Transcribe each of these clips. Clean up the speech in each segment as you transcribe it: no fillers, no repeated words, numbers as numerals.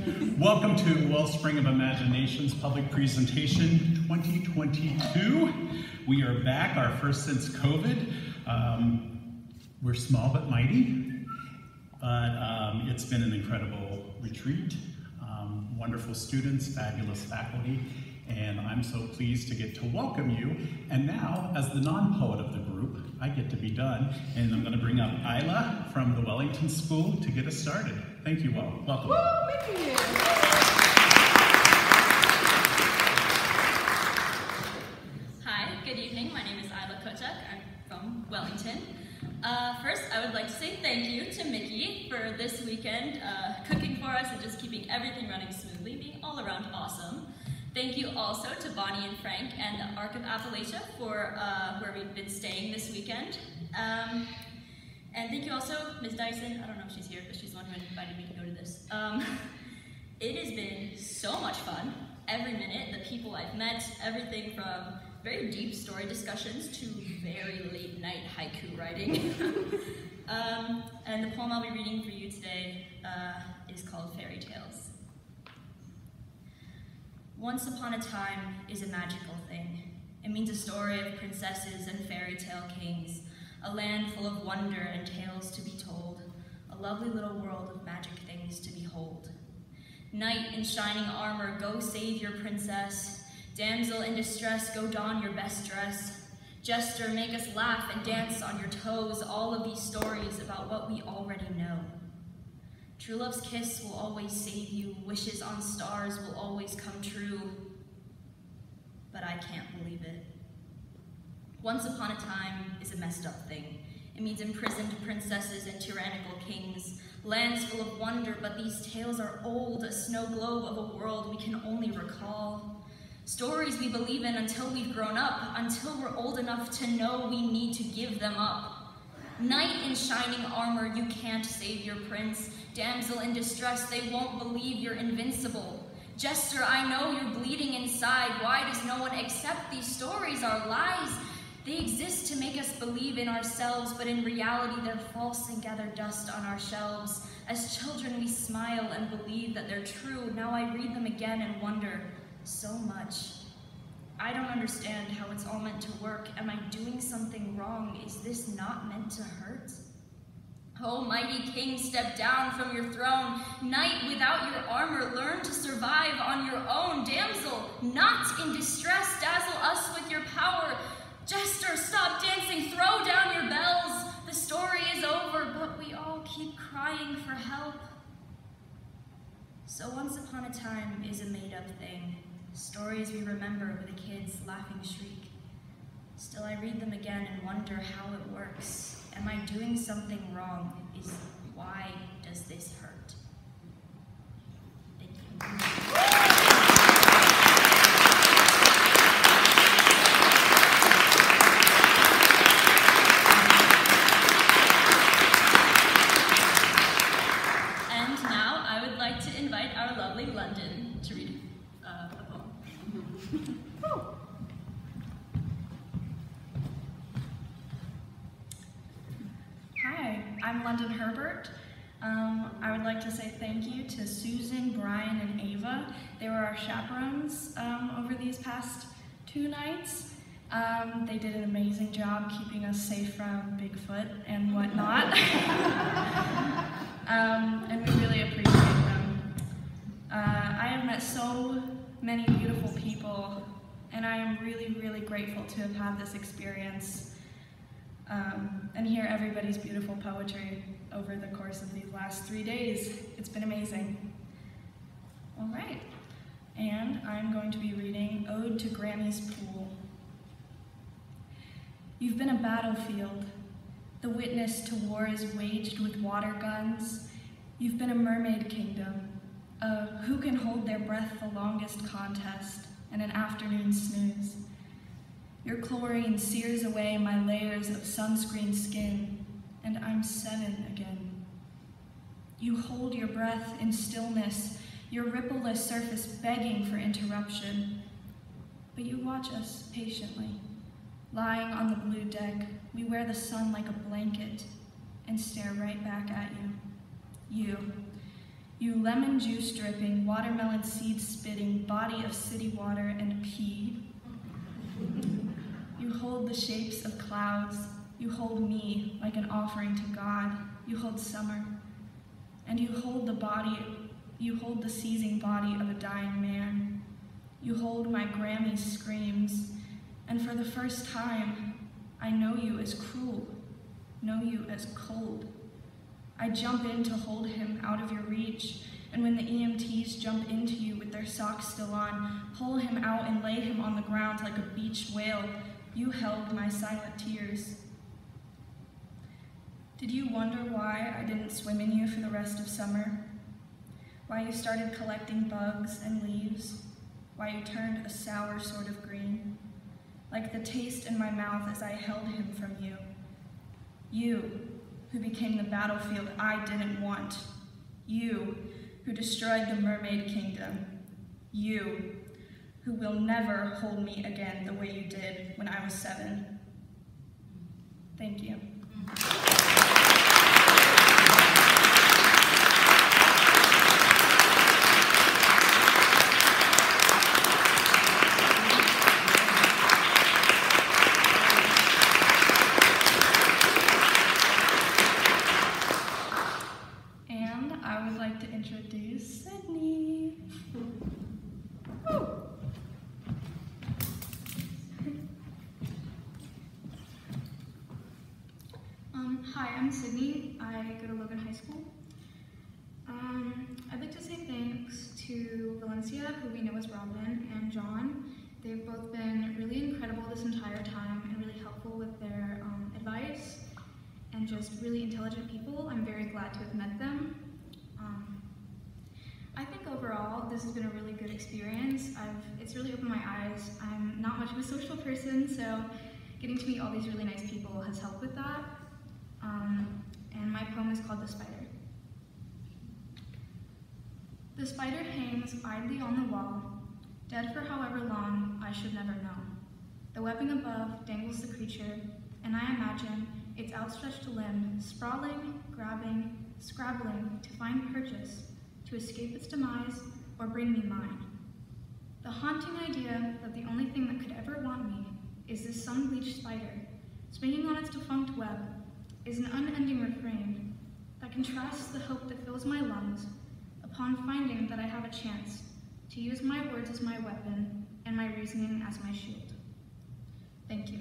Welcome to Wellspring of Imagination's public presentation 2022. We are back, our first since COVID. We're small but mighty, but it's been an incredible retreat. Wonderful students, fabulous faculty, and I'm so pleased to get to welcome you. And now, as the non-poet of the group, I get to be done, and I'm going to bring up Ayla from the Wellington School to get us started. Thank you all. Welcome. Woo, thank you. Hi, good evening. My name is Ayla Kocak. I'm from Wellington. First, I would like to say thank you to Mickey for this weekend, cooking for us and just keeping everything running smoothly, being all around awesome. Thank you also to Bonnie and Frank and the Arc of Appalachia for where we've been staying this weekend. And thank you also, Ms. Dyson. I don't know if she's here, but she's the one who invited me to go to this. It has been so much fun. Every minute, the people I've met, everything from very deep story discussions to very late night haiku writing. And the poem I'll be reading for you today is called Fairy Tales. Once upon a time is a magical thing. It means a story of princesses and fairy tale kings, a land full of wonder and tales to be told, a lovely little world of magic things to behold. Knight in shining armor, go save your princess. Damsel in distress, go don your best dress. Jester, make us laugh and dance on your toes, all of these stories about what we already know. True love's kiss will always save you, wishes on stars will always come true. But I can't believe it. Once upon a time is a messed up thing. It means imprisoned princesses and tyrannical kings, lands full of wonder, but these tales are old, a snow globe of a world we can only recall. Stories we believe in until we've grown up, until we're old enough to know we need to give them up. Knight in shining armor, you can't save your prince. Damsel in distress, they won't believe you're invincible. Jester, I know you're bleeding inside. Why does no one accept these stories are lies? They exist to make us believe in ourselves, but in reality they're false and gather dust on our shelves. As children we smile and believe that they're true. Now I read them again and wonder so much. I don't understand how it's all meant to work. Am I doing something wrong? Is this not meant to hurt? Oh, mighty king, step down from your throne. Knight, without your armor, learn to survive on your own. Damsel, not in distress, dazzle us with your power. Jester, stop dancing, throw down your bells. The story is over, but we all keep crying for help. So once upon a time is a made-up thing. Stories we remember with a kid's laughing shriek. Still I read them again and wonder how it works. Am I doing something wrong? Why does this hurt? Thank you. And now I would like to invite our lovely Londyn to read a poem. Hi, I'm Londyn Herbert. I would like to say thank you to Susan, Brian, and Ava. They were our chaperones over these past 2 nights. They did an amazing job keeping us safe from Bigfoot and whatnot. And we really appreciate them. I have met so many beautiful people, and I am really, really grateful to have had this experience and hear everybody's beautiful poetry over the course of these last 3 days. It's been amazing. All right, and I'm going to be reading Ode to Grammy's Pool. You've been a battlefield, the witness to wars waged with water guns. You've been a mermaid kingdom, who can hold their breath the longest contest, and an afternoon snooze. Your chlorine sears away my layers of sunscreen skin, and I'm 7 again. You hold your breath in stillness, your rippleless surface begging for interruption. But you watch us patiently. Lying on the blue deck, we wear the sun like a blanket and stare right back at you. You lemon juice dripping, watermelon seed spitting, body of city water and pee. You hold the shapes of clouds. You hold me like an offering to God. You hold summer. And you hold the seizing body of a dying man. You hold my Grammy's screams. And for the first time, I know you as cruel, know you as cold. I jump in to hold him out of your reach, and when the EMTs jump into you with their socks still on, pull him out and lay him on the ground like a beached whale, you held my silent tears. Did you wonder why I didn't swim in you for the rest of summer? Why you started collecting bugs and leaves? Why you turned a sour sort of green? Like the taste in my mouth as I held him from you. You, who became the battlefield I didn't want. You, who destroyed the mermaid kingdom. You, who will never hold me again the way you did when I was 7. Thank you. Introduce Sydney. Hi, I'm Sydney. I go to Logan High School. I'd like to say thanks to Valencia, who we know as Robin, and Jon. They've both been really incredible this entire time and really helpful with their advice and just really intelligent people. I'm very glad to have met them. I think overall this has been a really good experience. It's really opened my eyes. I'm not much of a social person, so getting to meet all these really nice people has helped with that. And my poem is called The Spider. The spider hangs idly on the wall, dead for however long, I should never know. The webbing above dangles the creature, and I imagine its outstretched limb sprawling, grabbing, scrabbling to find purchase, to escape its demise or bring me mine. The haunting idea that the only thing that could ever want me is this sun-bleached spider, swinging on its defunct web, is an unending refrain that contrasts the hope that fills my lungs upon finding that I have a chance to use my words as my weapon and my reasoning as my shield. Thank you.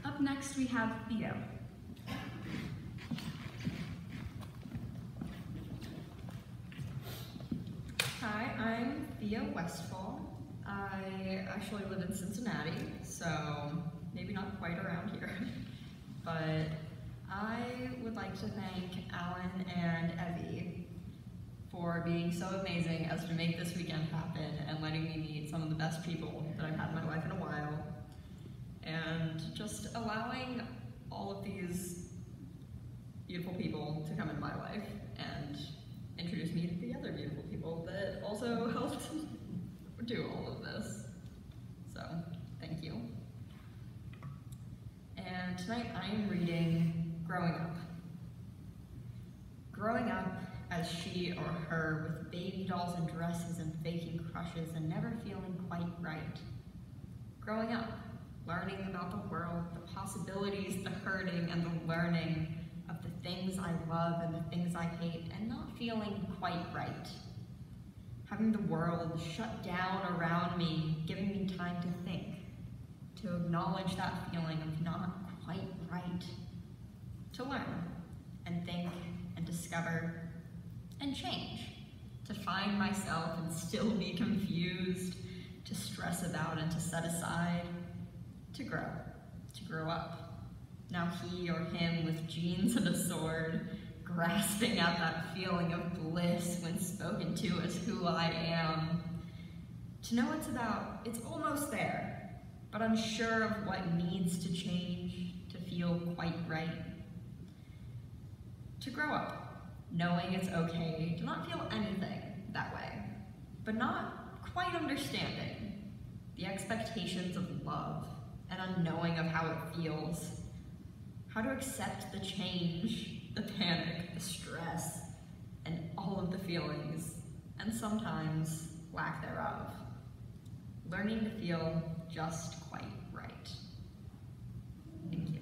Up next we have Theo. Hi, I'm Theo Westfall. I actually live in Cincinnati, so maybe not quite around here. But I would like to thank Alan and Evie for being so amazing as to make this weekend happen and letting me meet some of the best people that I've had in my life in a while. And just allowing all of these beautiful people to come in my life and introduce me to the other beautiful people that also helped do all of this. So, thank you. And tonight I am reading Growing Up. Growing up as she or her with baby dolls and dresses and faking crushes and never feeling quite right. Growing up, learning about the world, the possibilities, the hurting and the learning of the things I love and the things I hate, and not feeling quite right. Having the world shut down around me, giving me time to think, to acknowledge that feeling of not quite right, to learn and think and discover and change, to find myself and still be confused, to stress about and to set aside, to grow up. Now he or him with jeans and a sword, grasping at that feeling of bliss when spoken to as who I am. To know it's almost there, but unsure of what needs to change to feel quite right. To grow up, knowing it's okay to not feel anything that way, but not quite understanding the expectations of love and unknowing of how it feels, how to accept the change, the panic, the stress, and all of the feelings, and sometimes lack thereof. Learning to feel just quite right. Thank you.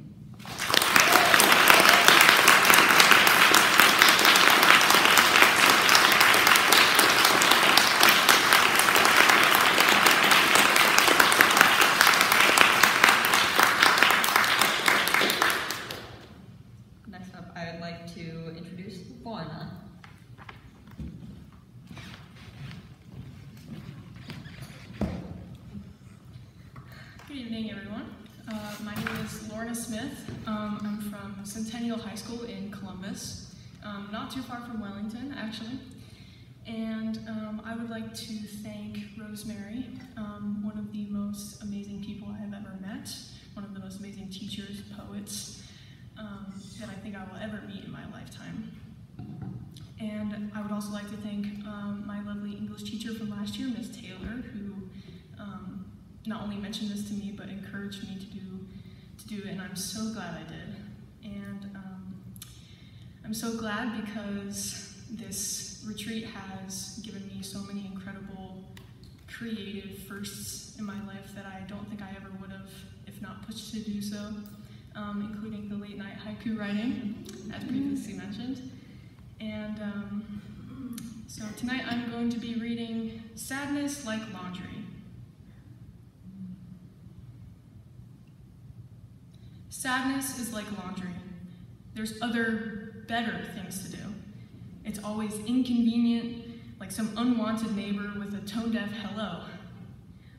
Next up, I would like to introduce Lorna. Good evening, everyone. My name is Lorna Smith. I'm from Centennial High School in Columbus, not too far from Wellington, actually. And I would like to thank Rosemerry, one of the most amazing people I have ever met, one of the most amazing teachers, poets that I think I will ever meet in my lifetime. And I would also like to thank my lovely English teacher from last year, Miss Taylor, who not only mentioned this to me, but encouraged me to do it, and I'm so glad I did. And I'm so glad because this retreat has given me so many incredible creative firsts in my life that I don't think I ever would have if not pushed to do so, including the late night haiku writing, as previously mentioned. And so tonight I'm going to be reading Sadness Like Laundry. Sadness is like laundry. There's other, better things to do. It's always inconvenient, like some unwanted neighbor with a tone-deaf hello.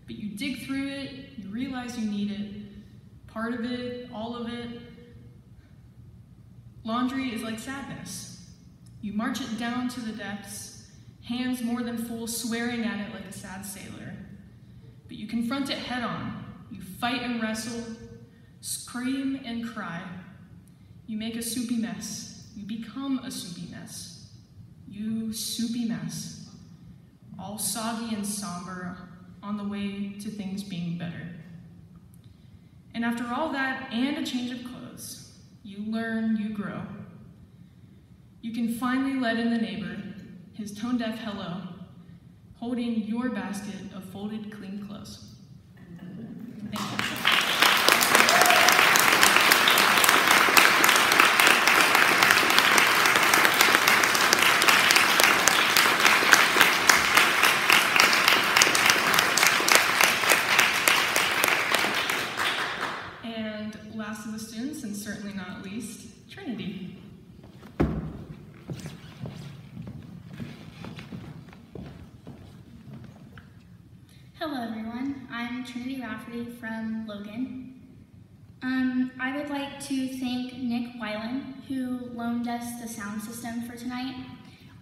But you dig through it, you realize you need it, part of it, all of it. Laundry is like sadness. You march it down to the depths, hands more than full, swearing at it like a sad sailor. But you confront it head on. You fight and wrestle, scream and cry. You make a soupy mess. You become a soupy mess. You soupy mess. All soggy and somber on the way to things being better. And after all that and a change of clothes, you learn, you grow. You can finally let in the neighbor, his tone-deaf hello, holding your basket of folded clean clothes. Thank you. Last of the students, and certainly not least, Trinity. Hello everyone, I'm Trinity Rafferty from Logan. I would like to thank Nick Weiland, who loaned us the sound system for tonight.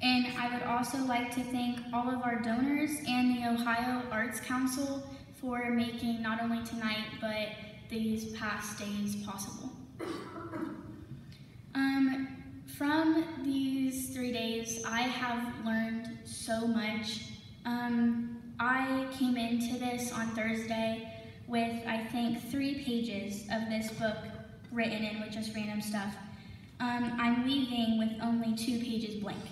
And I would also like to thank all of our donors and the Ohio Arts Council for making not only tonight, but these past days possible. From these 3 days, I have learned so much. I came into this on Thursday with, I think, 3 pages of this book written in with just random stuff. I'm leaving with only 2 pages blank.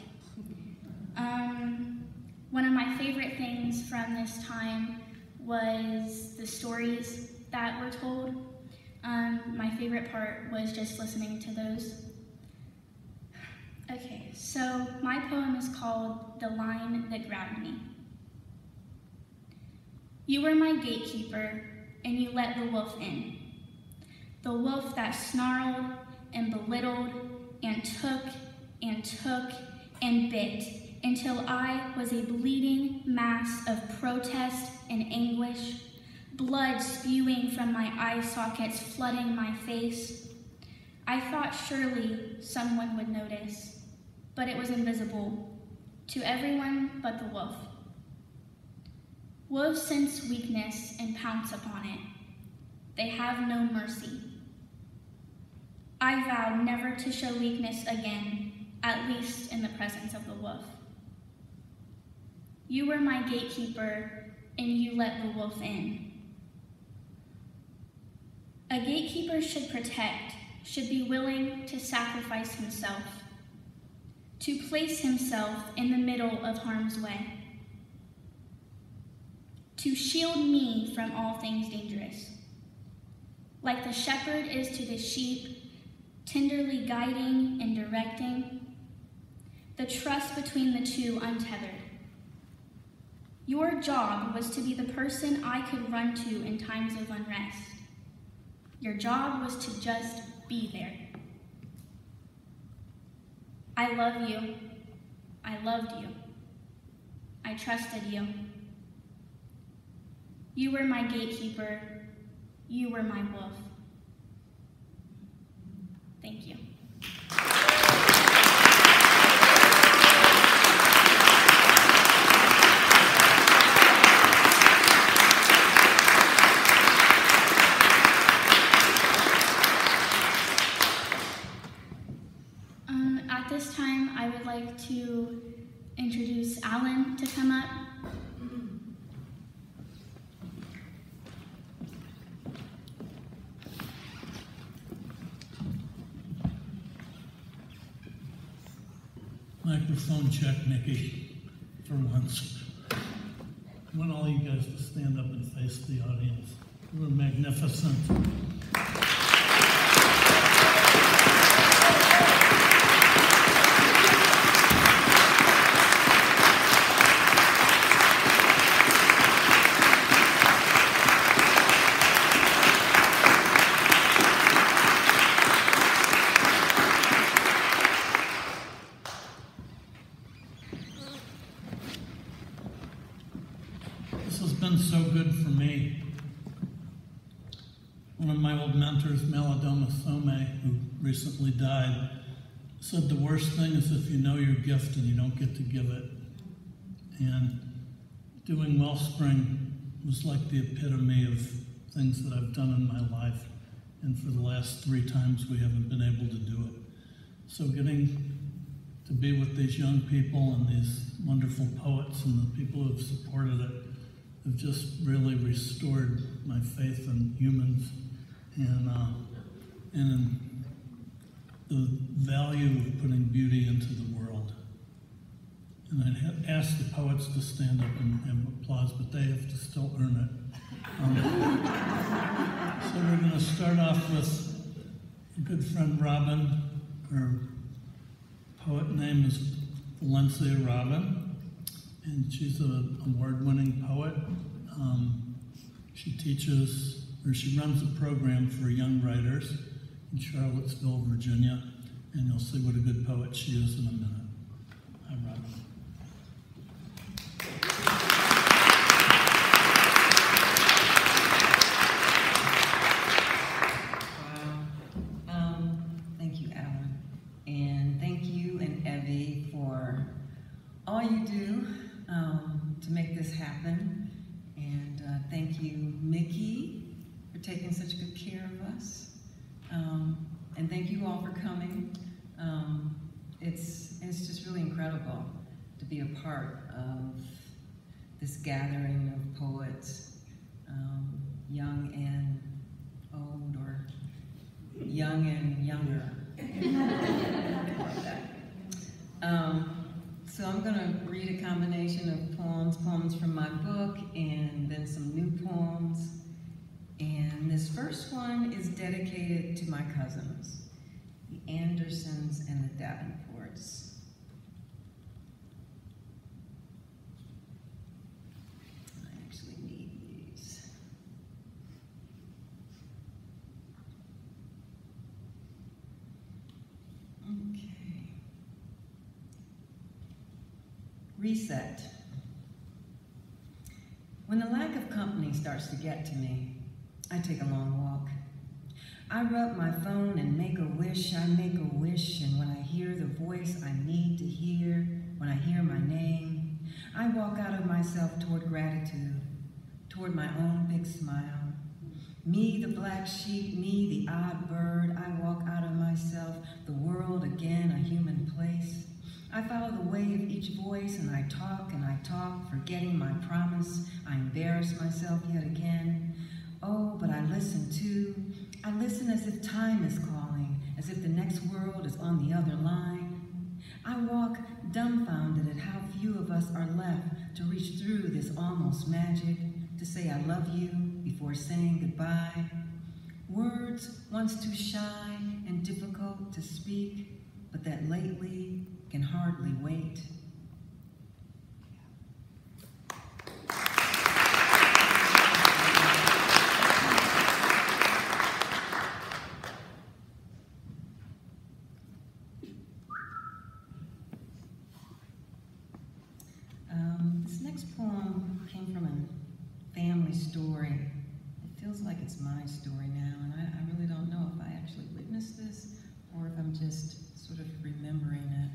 One of my favorite things from this time was the stories that were told. My favorite part was just listening to those. Okay, so my poem is called The Line That Grabbed Me. You were my gatekeeper, and you let the wolf in. The wolf that snarled and belittled and took and bit until I was a bleeding mass of protest and anguish, blood spewing from my eye sockets, flooding my face. I thought surely someone would notice, but it was invisible to everyone but the wolf. Wolves sense weakness and pounce upon it. They have no mercy. I vowed never to show weakness again, at least in the presence of the wolf. You were my gatekeeper, and you let the wolf in. A gatekeeper should protect, should be willing to sacrifice himself, to place himself in the middle of harm's way, to shield me from all things dangerous. Like the shepherd is to the sheep, tenderly guiding and directing, the trust between the two untethered. Your job was to be the person I could run to in times of unrest. Your job was to just be there. I love you. I loved you. I trusted you. You were my gatekeeper. You were my wolf. Thank you. At this time, I would like to introduce Alan to come up. Microphone check, Nikki, for once. I want all you guys to stand up and face the audience. You were magnificent. So good for me. One of my old mentors, Malidoma Some, who recently died, said the worst thing is if you know your gift and you don't get to give it. And doing Wellspring was like the epitome of things that I've done in my life. And for the last 3 times, we haven't been able to do it. So getting to be with these young people and these wonderful poets and the people who have supported it have just really restored my faith in humans and in the value of putting beauty into the world. And I'd ask the poets to stand up and have applause, but they have to still earn it. So we're going to start off with a good friend, Robin. Her poet name is Valencia Robin. And she's an award-winning poet. She teaches, or she runs a program for young writers in Charlottesville, Virginia, and you'll see what a good poet she is in a minute. Hi, Robin. Wow. Thank you, Alan. And thank you and Evie for all you do to make this happen. And thank you, Mickey, for taking such good care of us. And thank you all for coming. It's just really incredible to be a part of this gathering of poets, young and old, or young and younger. So I'm going to read a combination of poems from my book, and then some new poems. And this first one is dedicated to my cousins, the Andersons and the Davenports. I actually need these. Okay. Reset. When the lack of company starts to get to me, I take a long walk. I rub my phone and make a wish, I make a wish, and when I hear the voice I need to hear, when I hear my name, I walk out of myself toward gratitude, toward my own big smile. Me, the black sheep, me, the odd bird, I walk out of myself, the world again, a human place. I follow the way of each voice, and I talk, forgetting my promise. I embarrass myself yet again. Oh, but I listen too. I listen as if time is calling, as if the next world is on the other line. I walk dumbfounded at how few of us are left to reach through this almost magic, to say I love you before saying goodbye. Words once too shy and difficult to speak, but that lately can hardly wait. This next poem came from a family story. It feels like it's my story now, and I really don't know if I actually witnessed this or if I'm just sort of remembering it.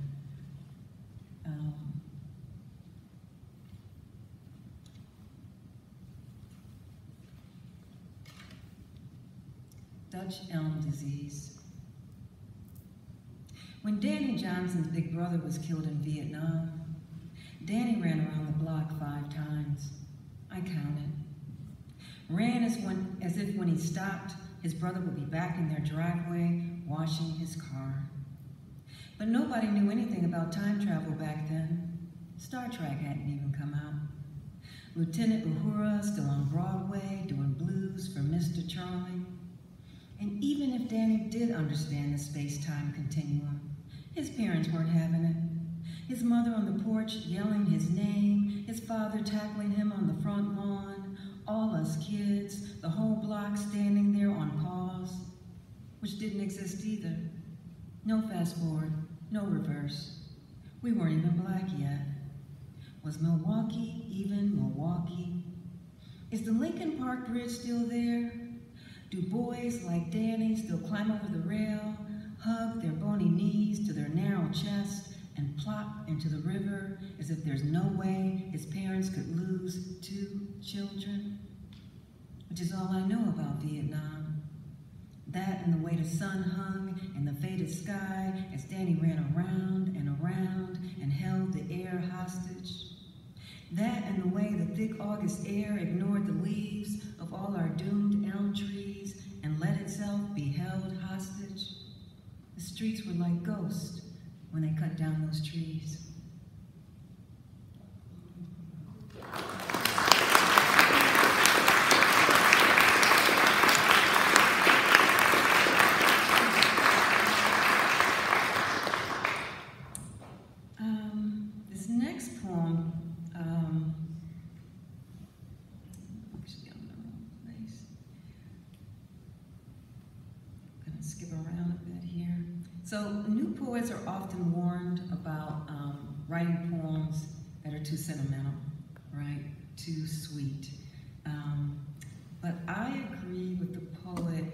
Dutch elm disease. When Danny Johnson's big brother was killed in Vietnam, Danny ran around the block 5 times. I counted. Ran as if when he stopped, his brother would be back in their driveway washing his car. But nobody knew anything about time travel back then. Star Trek hadn't even come out. Lieutenant Uhura still on Broadway doing blues for Mr. Charlie. And even if Danny did understand the space-time continuum, his parents weren't having it. His mother on the porch yelling his name, his father tackling him on the front lawn, all us kids, the whole block standing there on pause, which didn't exist either. No fast forward, no reverse. We weren't even black yet. Was Milwaukee even Milwaukee? Is the Lincoln Park Bridge still there? Do boys like Danny still climb over the rail, hug their bony knees to their narrow chest, and plop into the river as if there's no way his parents could lose 2 children? Which is all I know about Vietnam. That and the way the sun hung in the faded sky as Danny ran around and held the air hostage. That and the way the thick August air ignored the leaves of all our doomed elm trees and let itself be held hostage. The streets were like ghosts when they cut down those trees. This next poem, actually I'm in the wrong place. I'm gonna skip around a bit here. So new poets are often warned about writing poems that are too sentimental, right? Too sweet. But I agree with the poet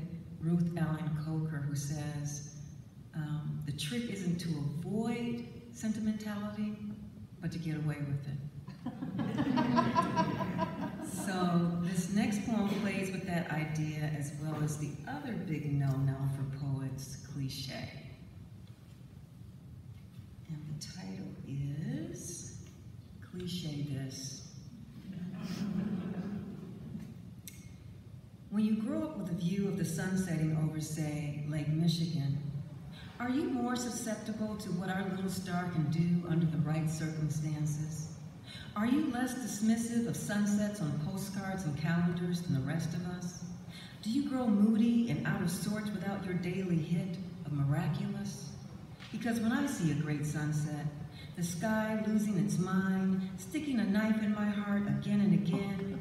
Ruth Ellen Coker, who says, the trick isn't to avoid sentimentality, but to get away with it. So this next poem plays with that idea as well as the other big no-no for poets, cliche. And the title is Cliche This. When you grow up with a view of the sun setting over, say, Lake Michigan, are you more susceptible to what our little star can do under the right circumstances? Are you less dismissive of sunsets on postcards and calendars than the rest of us? Do you grow moody and out of sorts without your daily hit of miraculous? Because when I see a great sunset, the sky losing its mind, sticking a knife in my heart again and again,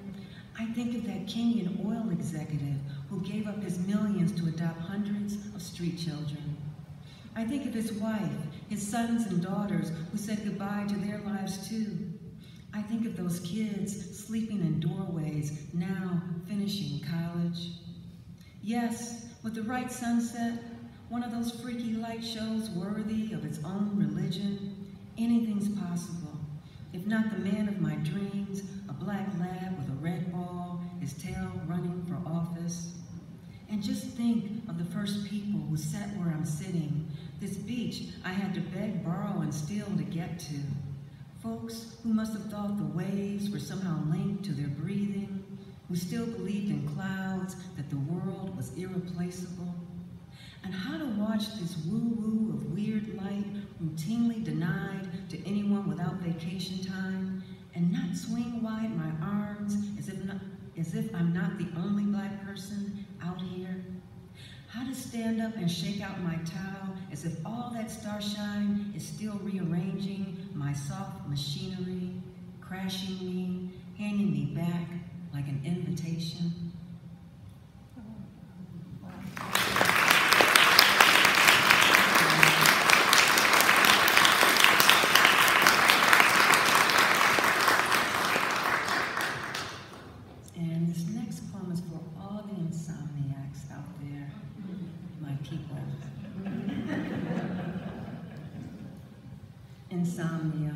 I think of that Kenyan oil executive who gave up his millions to adopt hundreds of street children. I think of his wife, his sons and daughters who said goodbye to their lives too. I think of those kids sleeping in doorways, now finishing college. Yes, with the right sunset, one of those freaky light shows worthy of its own religion, anything's possible. If not the man of my dreams, a black lab with a red ball, his tail running for office. And just think of the first people who sat where I'm sitting, this beach I had to beg, borrow, and steal to get to. Folks who must have thought the waves were somehow linked to their breathing, who still believed in clouds, that the world was irreplaceable. And how to watch this woo-woo of weird light routinely denied to anyone without vacation time, and not swing wide my arms as if I'm not the only Black person out here. How to stand up and shake out my towel as if all that starshine is still rearranging my soft machinery, crashing me, handing me back like an invitation. And this next poem is for all the insomniacs out there, my people. Insomnia.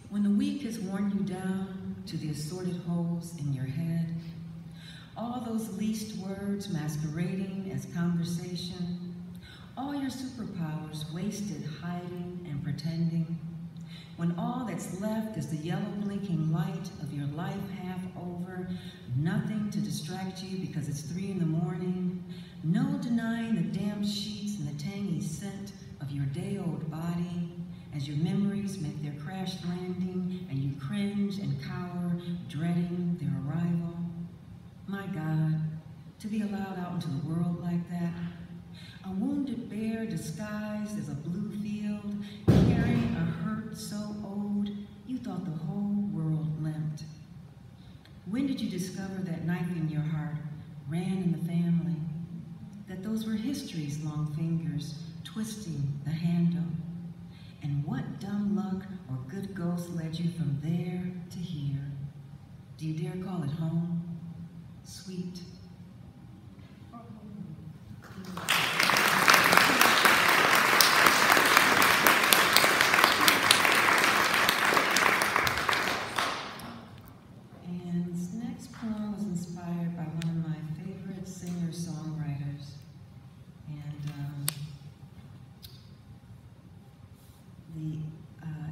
When the week has worn you down to the assorted holes in your head, all those leased words masquerading as conversation, all your superpowers wasted hiding and pretending, when all that's left is the yellow blinking light of your life half over, nothing to distract you because it's 3 in the morning, no denying the damp sheets and the tangy scent of your day-old body as your memories make their crash landing and you cringe and cower, dreading their arrival. My God, to be allowed out into the world like that, a wounded bear disguised as a blue field, carrying a hurt so old you thought the whole world limped. When did you discover that knife in your heart ran in the family? That those were history's long fingers twisting the handle? And what dumb luck or good ghost led you from there to here? Do you dare call it home? Sweet. And this next poem was inspired by one of my favorite singer-songwriters. And the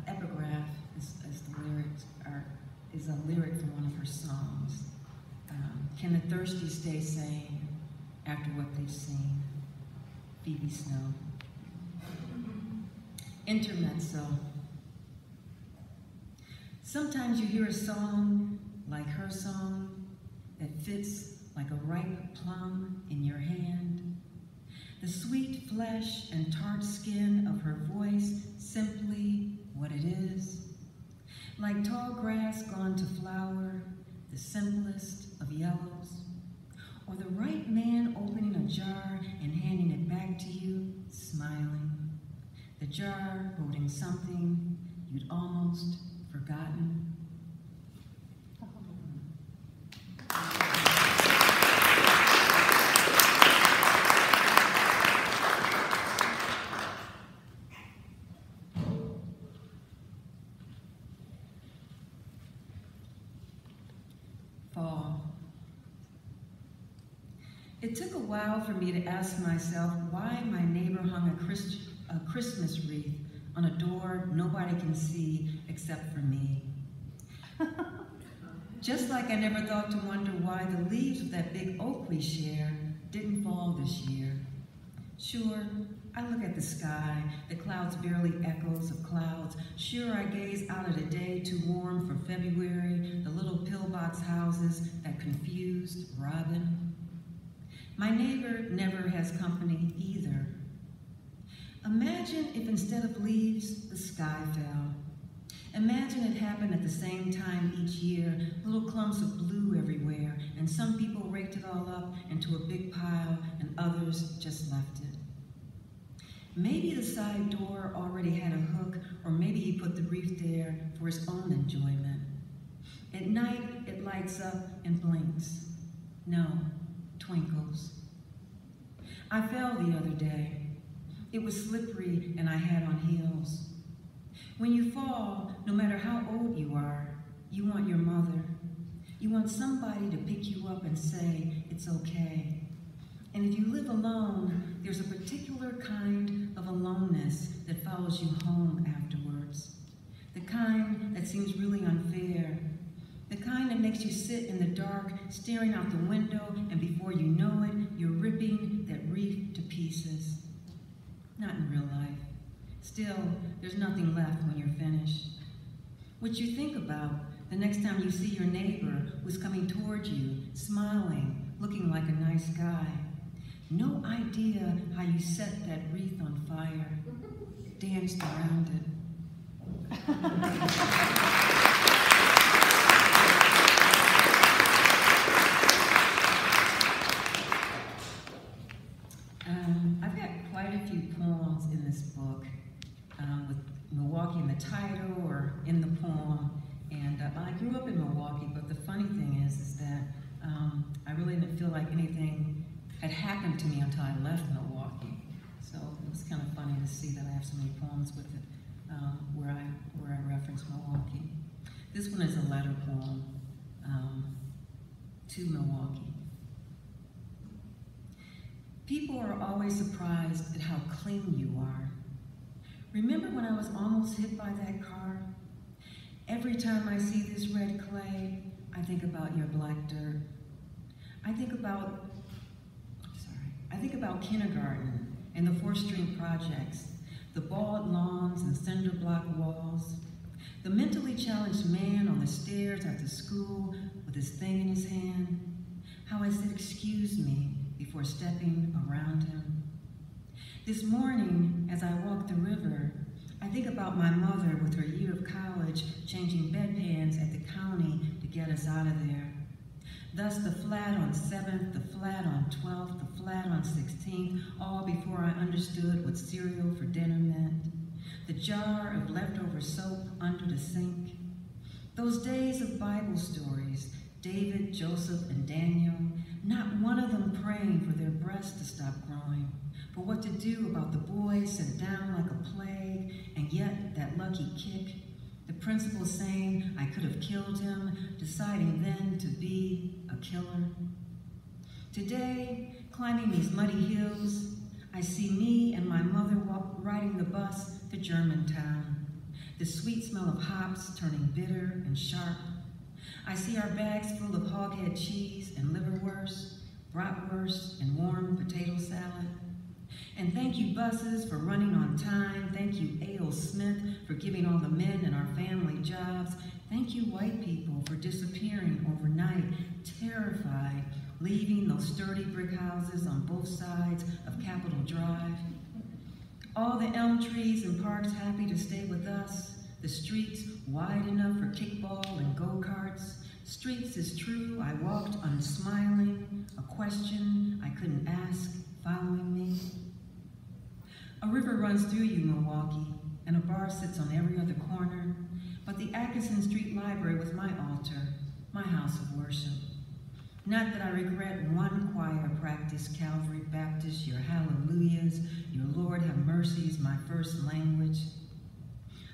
epigraph is a lyric from one of her songs. Can the thirsty stay sane after what they've seen? Phoebe Snow. Intermezzo. Sometimes you hear a song like her song that fits like a ripe plum in your hand. The sweet flesh and tart skin of her voice, simply what it is. Like tall grass gone to flower, the simplest of yellows. Or the right man opening a jar and handing it back to you, smiling. The jar holding something you'd almost forgotten. Fall. It took a while for me to ask myself why my neighbor hung a Christmas wreath on a door nobody can see except for me. Just like I never thought to wonder why the leaves of that big oak we share didn't fall this year. Sure, I look at the sky, the clouds barely echoes of clouds. Sure, I gaze out at a day too warm for February, the little pillbox houses that confused Robin. My neighbor never has company either. Imagine if instead of leaves, the sky fell. Imagine it happened at the same time each year, little clumps of blue everywhere, and some people raked it all up into a big pile and others just left it. Maybe the side door already had a hook, or maybe he put the wreath there for his own enjoyment. At night, it lights up and blinks. No, twinkles. I fell the other day. It was slippery and I had on heels. When you fall, no matter how old you are, you want your mother. You want somebody to pick you up and say, it's okay. And if you live alone, there's a particular kind of aloneness that follows you home afterwards. The kind that seems really unfair. The kind that makes you sit in the dark, staring out the window, and before you know it, you're ripping that wreath to pieces. Not in real life. Still, there's nothing left when you're finished. What you think about the next time you see your neighbor who's coming toward you, smiling, looking like a nice guy. No idea how you set that wreath on fire, danced around it. I've got quite a few poems in this book, with Milwaukee in the title or in the poem. And I grew up in Milwaukee, but the funny thing is that I really didn't feel like anything had happened to me until I left Milwaukee. So it was kind of funny to see that I have so many poems with it where I reference Milwaukee. This one is a letter poem to Milwaukee. People are always surprised at how clean you are. Remember when I was almost hit by that car? Every time I see this red clay, I think about your black dirt. I think about kindergarten and the 4th Street projects, the bald lawns and cinder block walls, the mentally challenged man on the stairs after school with his thing in his hand, how I said excuse me before stepping around him. This morning, as I walk the river, I think about my mother with her year of college changing bedpans at the county to get us out of there. Thus the flat on 7th, the flat on 12th, the flat on 16th, all before I understood what cereal for dinner meant. The jar of leftover soap under the sink. Those days of Bible stories, David, Joseph, and Daniel, not one of them praying for their breasts to stop growing, but what to do about the boys sent down like a plague, and yet that lucky kick, the principal saying I could have killed him, deciding then to be a killer. Today, climbing these muddy hills, I see me and my mother riding the bus to Germantown, the sweet smell of hops turning bitter and sharp. I see our bags full of hoghead cheese and liverwurst, bratwurst, and warm potato salad. And thank you buses for running on time. Thank you A.O. Smith for giving all the men in our family jobs. Thank you white people for disappearing overnight, terrified, leaving those sturdy brick houses on both sides of Capitol Drive. All the elm trees and parks happy to stay with us. The streets wide enough for kickball and go-karts. Streets is true, I walked unsmiling, a question I couldn't ask following me. A river runs through you, Milwaukee, and a bar sits on every other corner, but the Atkinson Street Library was my altar, my house of worship. Not that I regret one choir practice, Calvary Baptist, your hallelujahs, your Lord have mercies, my first language.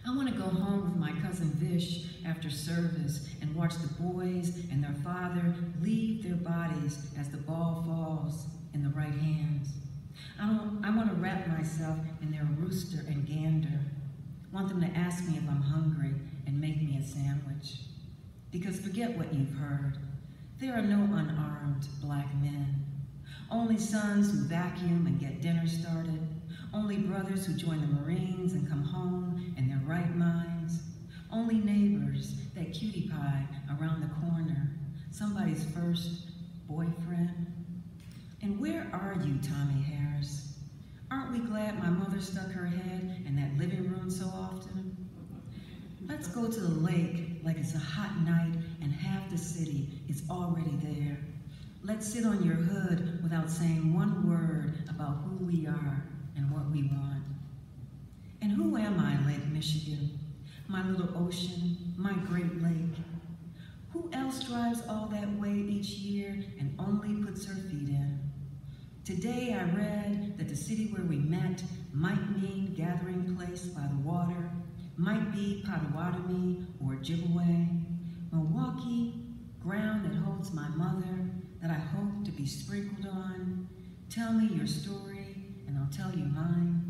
I want to go home with my cousin Vish after service and watch the boys and their father leave their bodies as the ball falls in the right hands. I want to wrap myself in their rooster and gander. Want them to ask me if I'm hungry and make me a sandwich. Because forget what you've heard. There are no unarmed black men. Only sons who vacuum and get dinner started. Only brothers who join the Marines and come home in their right minds. Only neighbors, that cutie pie around the corner. Somebody's first boyfriend. And where are you, Tommy Harris? Aren't we glad my mother stuck her head in that living room so often? Let's go to the lake like it's a hot night and half the city is already there. Let's sit on your hood without saying one word about who we are and what we want. And who am I, Lake Michigan? My little ocean, my great lake. Who else drives all that way each year and only puts her feet in? Today I read that the city where we met might mean gathering place by the water, might be Potawatomi or Ojibwe. Milwaukee, ground that holds my mother, that I hope to be sprinkled on. Tell me your story, and I'll tell you mine.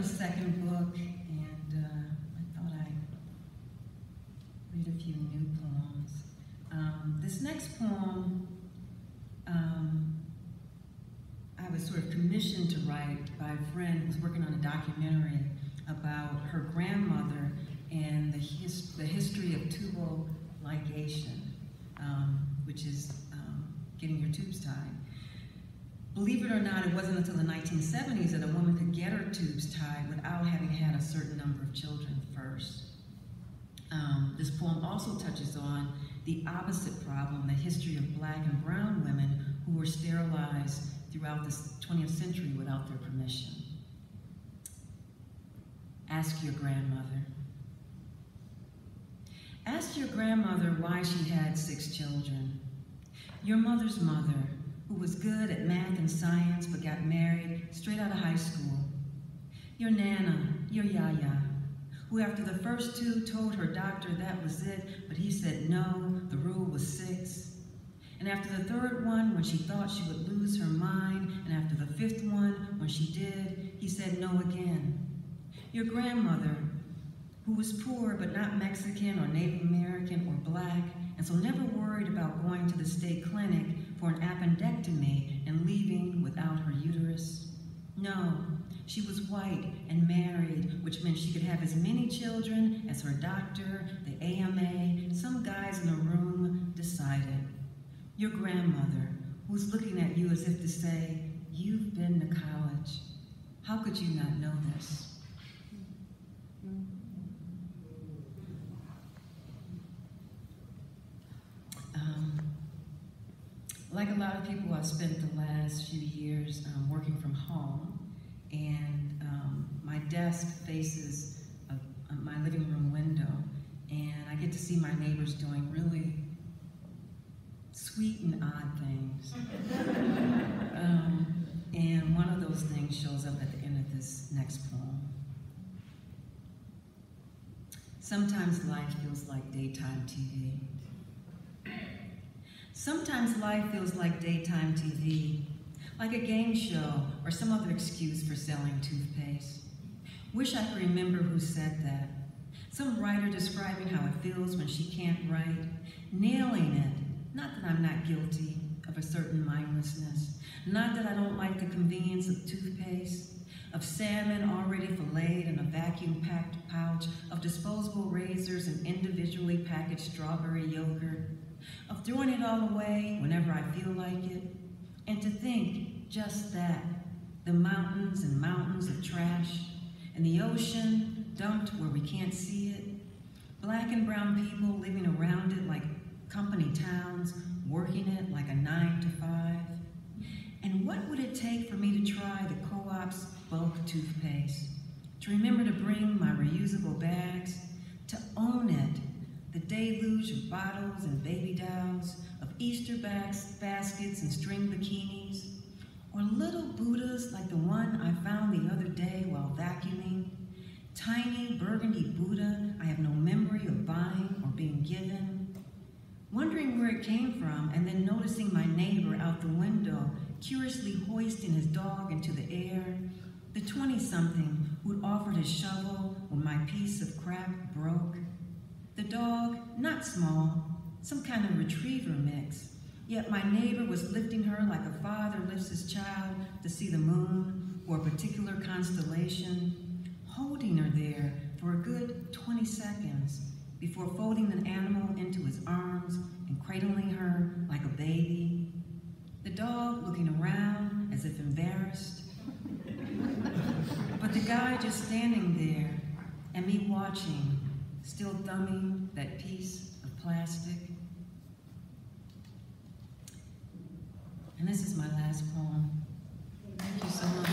Second book, and I thought I'd read a few new poems. This next poem, I was sort of commissioned to write by a friend who was working on a documentary about her grandmother and the history of tubal ligation, which is getting your tubes tied. Believe it or not, it wasn't until the 1970s that a woman could get her tubes tied without having had a certain number of children first. This poem also touches on the opposite problem, the history of Black and brown women who were sterilized throughout the 20th century without their permission. Ask your grandmother. Ask your grandmother why she had 6 children. Your mother's mother, who was good at math and science but got married straight out of high school. Your Nana, your Yaya, who after the first 2 told her doctor that was it, but he said no, the rule was 6. And after the 3rd one, when she thought she would lose her mind, and after the 5th one, when she did, he said no again. Your grandmother, who was poor but not Mexican or Native American or Black, and so never worried about going to the state clinic for an appendectomy and leaving without her uterus. No, she was white and married, which meant she could have as many children as her doctor, the AMA, some guys in a room decided. Your grandmother, who's looking at you as if to say, you've been to college. How could you not know this? Like a lot of people, I've spent the last few years working from home, and my desk faces my living room window, and I get to see my neighbors doing really sweet and odd things. And one of those things shows up at the end of this next poem. Sometimes life feels like daytime TV. Sometimes life feels like daytime TV, like a game show or some other excuse for selling toothpaste. Wish I could remember who said that. Some writer describing how it feels when she can't write, nailing it. Not that I'm not guilty of a certain mindlessness, not that I don't like the convenience of toothpaste, of salmon already filleted in a vacuum-packed pouch, of disposable razors and individually packaged strawberry yogurt, of throwing it all away whenever I feel like it, and to think just that, the mountains and mountains of trash, and the ocean dumped where we can't see it, Black and brown people living around it like company towns, working it like a 9 to 5. And what would it take for me to try the Co-op's bulk toothpaste, to remember to bring my reusable bags, to own it, the deluge of bottles and baby dolls, of Easter baskets and string bikinis, or little Buddhas like the one I found the other day while vacuuming, tiny burgundy Buddha I have no memory of buying or being given, wondering where it came from and then noticing my neighbor out the window curiously hoisting his dog into the air, the 20-something who'd offered his shovel when my piece of crap broke. The dog, not small, some kind of retriever mix, yet my neighbor was lifting her like a father lifts his child to see the moon or a particular constellation, holding her there for a good 20 seconds before folding the animal into his arms and cradling her like a baby. The dog looking around as if embarrassed, but the guy just standing there and me watching, still thumbing that piece of plastic. And this is my last poem. Thank you so much.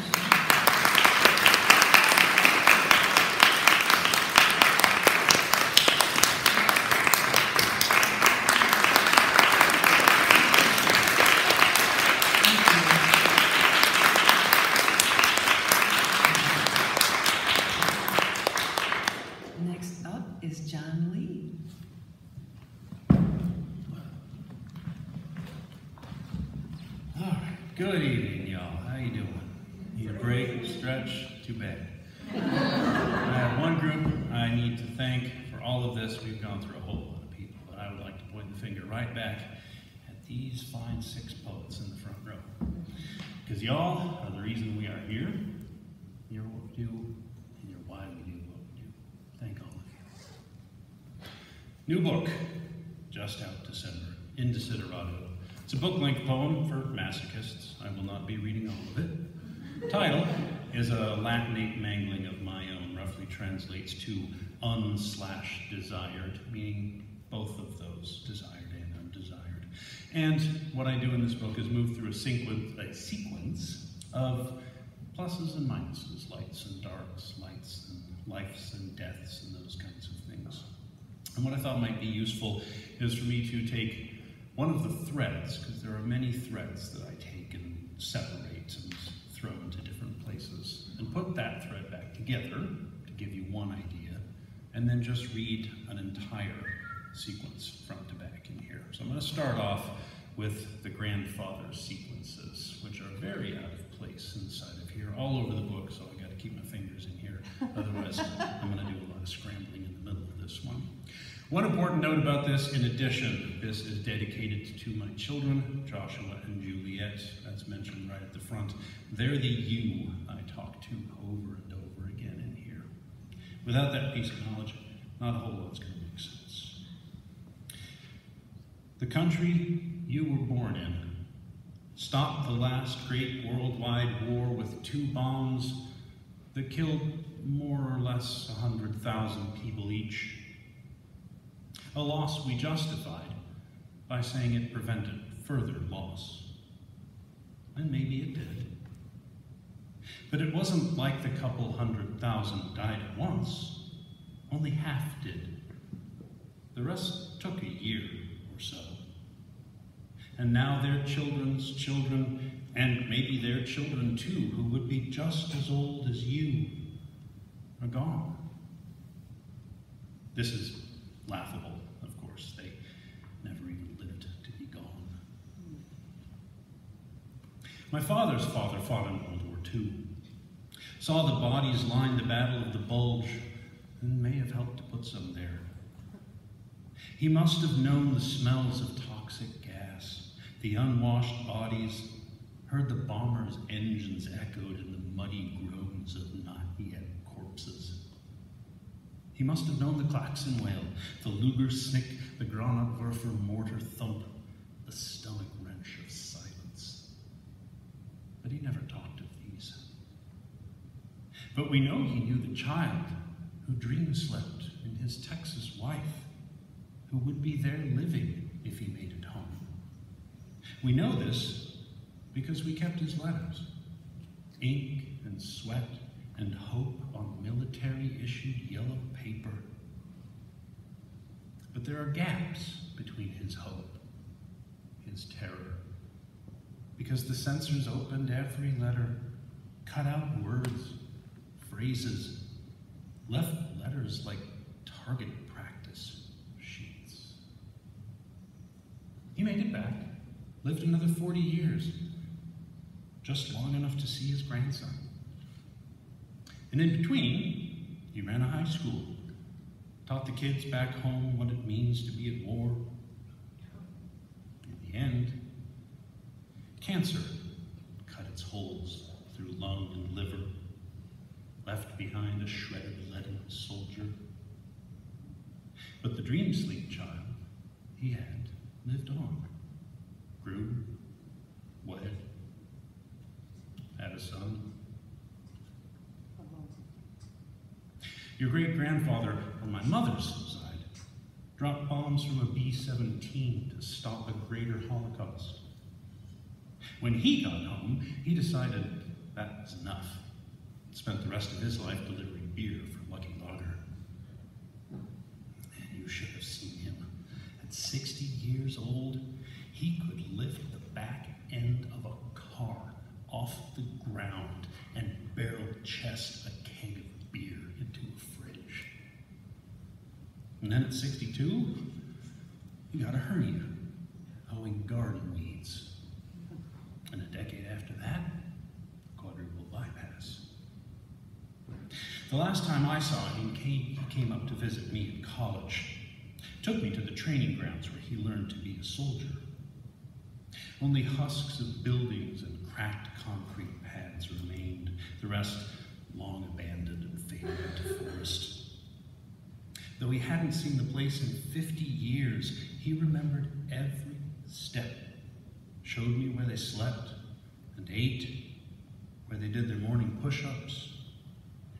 is Jon Lee. All right, good evening, y'all. How you doing? Need a break, stretch? Too bad. I have one group I need to thank for all of this. We've gone through a whole lot of people, but I would like to point the finger right back at these fine 6 poets in the front row. Because y'all are the reason we are here. You're what we do, and you're why we do what we do. Thank all of you. New book, just out December, In Desiderado. It's a book-length poem for masochists. I will not be reading all of it. Title is a Latinate mangling of my own, roughly translates to un/desired, meaning both of those, desired and undesired. And what I do in this book is move through a sequence of pluses and minuses, lights and darks, lights and lives and deaths and those kinds of things. And what I thought might be useful is for me to take one of the threads, because there are many threads that I take and separate and throw into different places, and put that thread back together to give you one idea, and then just read an entire sequence front to back in here. So I'm going to start off with the grandfather sequences, which are very out of place inside of here, all over the book, so I got to keep my fingers in here. Otherwise, I'm going to do a lot of scrambling in the middle of this one. One important note about this, in addition, this is dedicated to my children, Joshua and Juliet, as mentioned right at the front. They're the you I talk to over and over again in here. Without that piece of knowledge, not a whole lot's going to make sense. The country you were born in stopped the last great worldwide war with 2 bombs that killed more or less 100,000 people each. A loss we justified by saying it prevented further loss. And maybe it did. But it wasn't like the couple 100,000 died at once. Only half did. The rest took a year or so. And now their children's children, and maybe their children too, who would be just as old as you, are gone. This is laughable. They never even lived to be gone. My father's father fought in World War II, saw the bodies line the Battle of the Bulge, and may have helped to put some there. He must have known the smells of toxic gas, the unwashed bodies, heard the bombers' engines echoed in the muddy groans of not yet corpses. He must have known the Klaxon wail, the Luger snick, the Granatwerfer mortar thump, the stomach wrench of silence. But he never talked of these. But we know he knew the child who dream slept in his Texas wife, who would be there living if he made it home. We know this because we kept his letters, ink and sweat and hope on military-issued yellow paper. But there are gaps between his hope, his terror, because the censors opened every letter, cut out words, phrases, left letters like target practice sheets. He made it back, lived another 40 years, just long enough to see his grandson. And in between, he ran a high school, taught the kids back home what it means to be at war. In the end, cancer cut its holes through lung and liver, left behind a shredded leaden soldier. But the dream sleep child he had lived on, grew, wed, had a son. Your great-grandfather, on my mother's side, dropped bombs from a B-17 to stop a greater Holocaust. When he got home, he decided that was enough. Spent the rest of his life delivering beer for Lucky Lager. And you should have seen him. At 60 years old, he could lift the back end of a car off the ground and barrel chest a keg of beer into a fridge. then at 62, he got a hernia, owing garden weeds. And a decade after that, quadruple bypass. The last time I saw him, he came up to visit me in college. Took me to the training grounds where he learned to be a soldier. Only husks of buildings and cracked concrete pads remained, the rest long abandoned and faded into forest. Though he hadn't seen the place in 50 years, he remembered every step, showed me where they slept and ate, where they did their morning push-ups,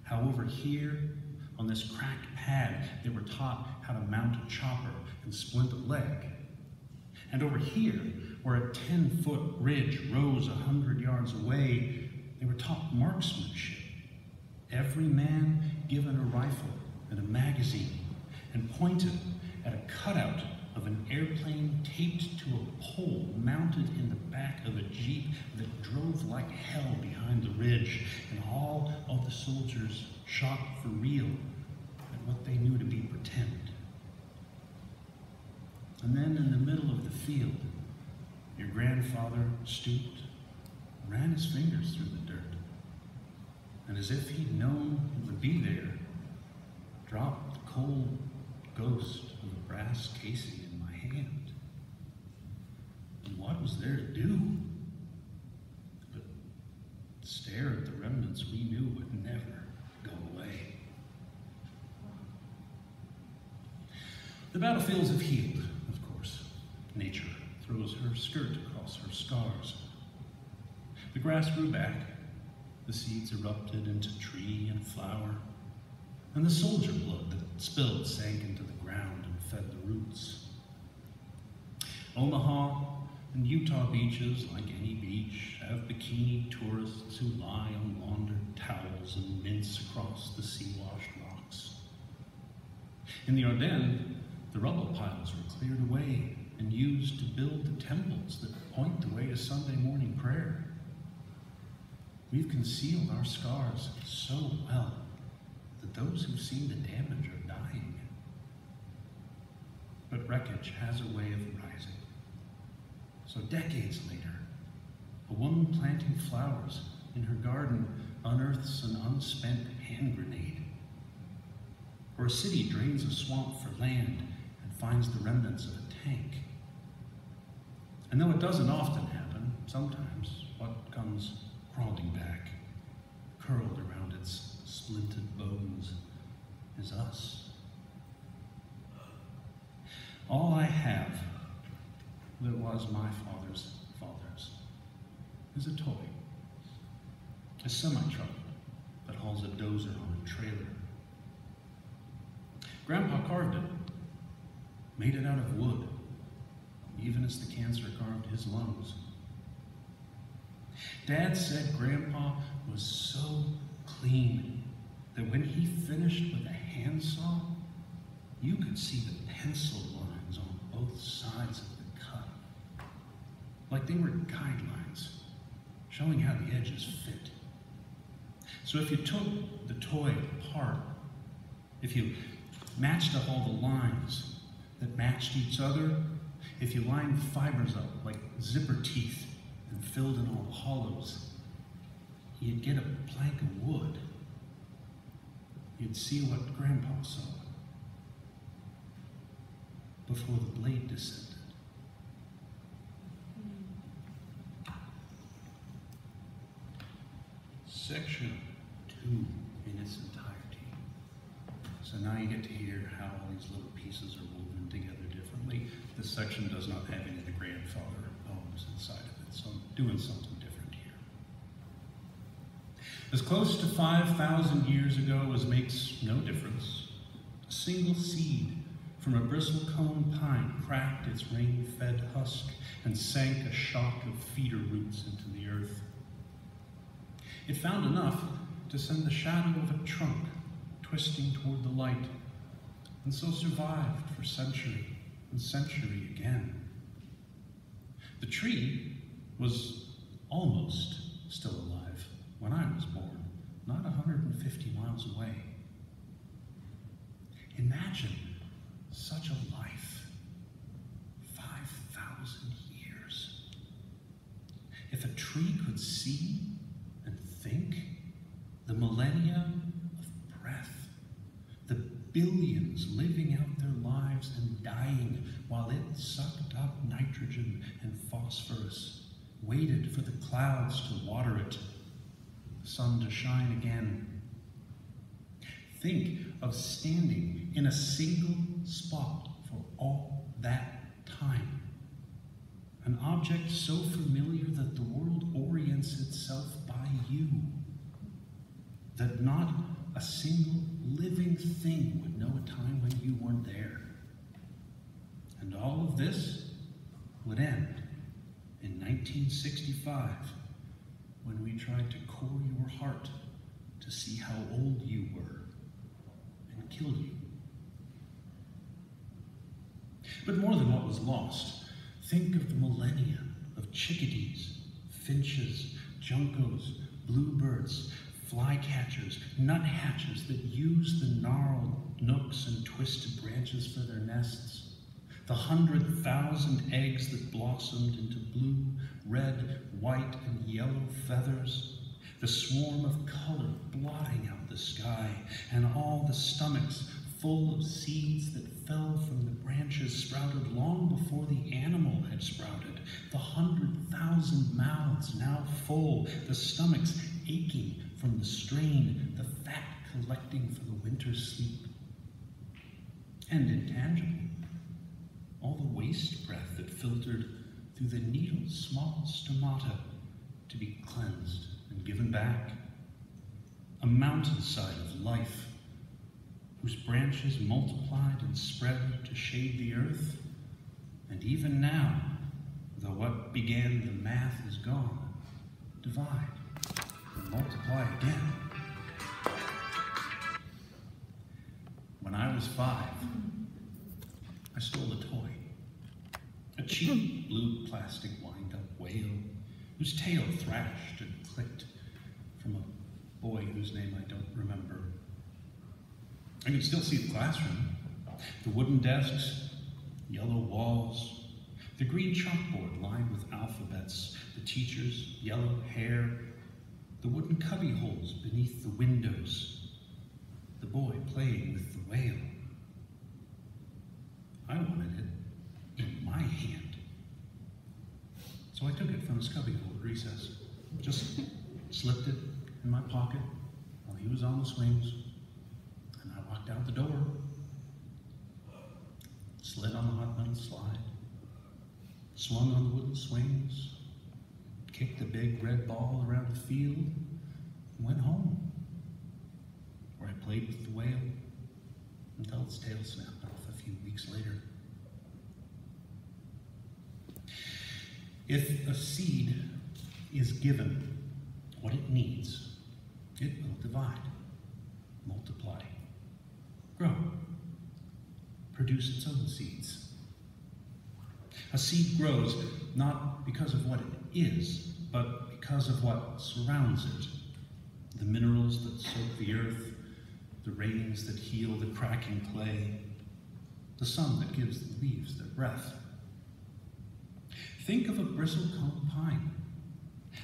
how over here, on this cracked pad, they were taught how to mount a chopper and splint a leg. And over here, where a 10-foot ridge rose 100 yards away, they were taught marksmanship. Every man given a rifle and a magazine and pointed at a cutout of an airplane taped to a pole mounted in the back of a jeep that drove like hell behind the ridge, and all of the soldiers shot for real at what they knew to be pretend. And then in the middle of the field, your grandfather stooped, ran his fingers through the dirt, and as if he'd known it would be there, dropped the cold ghost of a brass casing in my hand. And what was there to do but stare at the remnants we knew would never go away? The battlefields have healed, of course. Nature throws her skirt across her scars. The grass grew back, the seeds erupted into tree and flower, and the soldier blood that spilled sank into the ground and fed the roots. Omaha and Utah beaches, like any beach, have bikini tourists who lie on laundered towels and mince across the sea-washed rocks. In the Ardennes, the rubble piles were cleared away and used to build the temples that point the way to Sunday morning prayer. We've concealed our scars so well that those who've seen the damage are dying. But wreckage has a way of rising. So decades later, a woman planting flowers in her garden unearths an unspent hand grenade. Or a city drains a swamp for land and finds the remnants of a tank. And though it doesn't often happen, sometimes what comes crawling back, curled around its splintered bones, is us. All I have that was my father's is a toy, a semi-truck that hauls a dozer on a trailer. Grandpa carved it, made it out of wood, even as the cancer carved his lungs. Dad said Grandpa was so clean that when he finished with a handsaw, you could see the pencil lines on both sides of the cut, like they were guidelines, showing how the edges fit. So if you took the toy apart, if you matched up all the lines that matched each other, if you lined fibers up like zipper teeth and filled in all the hollows, you'd get a plank of wood. You'd see what Grandpa saw before the blade descended. Section 2 in its entirety. So now you get to hear how all these little pieces are woven together differently. This section does not have any of the grandfather poems inside of it, so I'm doing something different here. As close to 5,000 years ago as makes no difference, a single seed from a bristlecone pine cracked its rain-fed husk and sank a shock of feeder roots into the earth. It found enough to send the shadow of a trunk twisting toward the light, and so survived for century and century again. The tree was almost still alive when I was born, not 150 miles away. Imagine such a life. 5,000 years. If a tree could see and think, the millennia of breath, the billions living out their lives and dying while it sucked up nitrogen and phosphorus, waited for the clouds to water it, the sun to shine again. Think of standing in a single spot for all that time. An object so familiar that the world orients itself by you, that not a single living thing would know a time when you weren't there. And all of this would end in 1965, when we tried to core your heart to see how old you were and kill you. But more than what was lost, think of the millennia of chickadees, finches, juncos, bluebirds, flycatchers, nuthatches that use the gnarled nooks and twisted branches for their nests, the 100,000 eggs that blossomed into blue, red, white, and yellow feathers, the swarm of color blotting out the sky, and all the stomachs full of seeds that fell from the branches sprouted long before the animal had sprouted, the 100,000 mouths now full, the stomachs aching from the strain, the fat collecting for the winter's sleep. And intangible, all the waste breath that filtered through the needle's small stomata to be cleansed and given back. A mountainside of life whose branches multiplied and spread to shade the earth. And even now, though what began the math is gone, divide and multiply again. When I was 5, I stole a toy. A cheap blue plastic wind-up whale whose tail thrashed and clicked from a boy whose name I don't remember. I can still see the classroom, the wooden desks, yellow walls, the green chalkboard lined with alphabets, the teacher's yellow hair, the wooden cubby holes beneath the windows, the boy playing with the whale. I wanted it in my hand. So I took it from his cubbyhole at recess, just slipped it in my pocket while he was on the swings, and I walked out the door, slid on the hot metal slide, swung on the wooden swings, kicked the big red ball around the field, and went home, where I played with the whale until its tail snapped off a few weeks later. If a seed is given what it needs, it will divide, multiply, grow, produce its own seeds. A seed grows not because of what it is, but because of what surrounds it. The minerals that soak the earth, the rains that heal the cracking clay, the sun that gives the leaves their breath. Think of a bristlecone pine,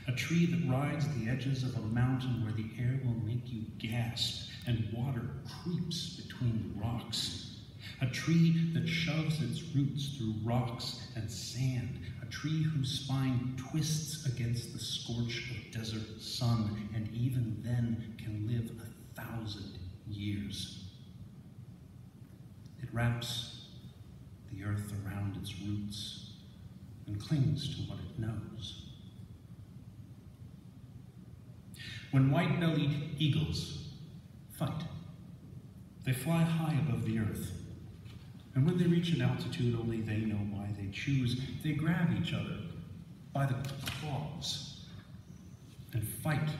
a tree that rides the edges of a mountain where the air will make you gasp and water creeps between the rocks. A tree that shoves its roots through rocks and sand. A tree whose spine twists against the scorch of desert sun and even then can live 1,000 years. It wraps the earth around its roots and clings to what it knows. When white-bellied eagles fight, they fly high above the earth. And when they reach an altitude only they know why they choose, they grab each other by the claws and fight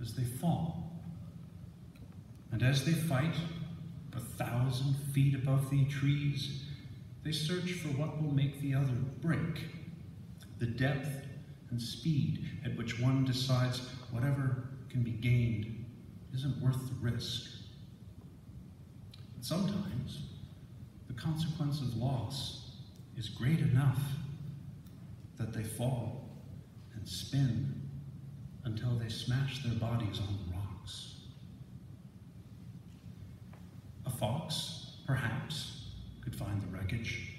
as they fall. And as they fight, 1,000 feet above the trees, they search for what will make the other break. The depth and speed at which one decides whatever can be gained isn't worth the risk. But sometimes the consequence of loss is great enough that they fall and spin until they smash their bodies on the rocks. A fox, perhaps, could find the wreckage,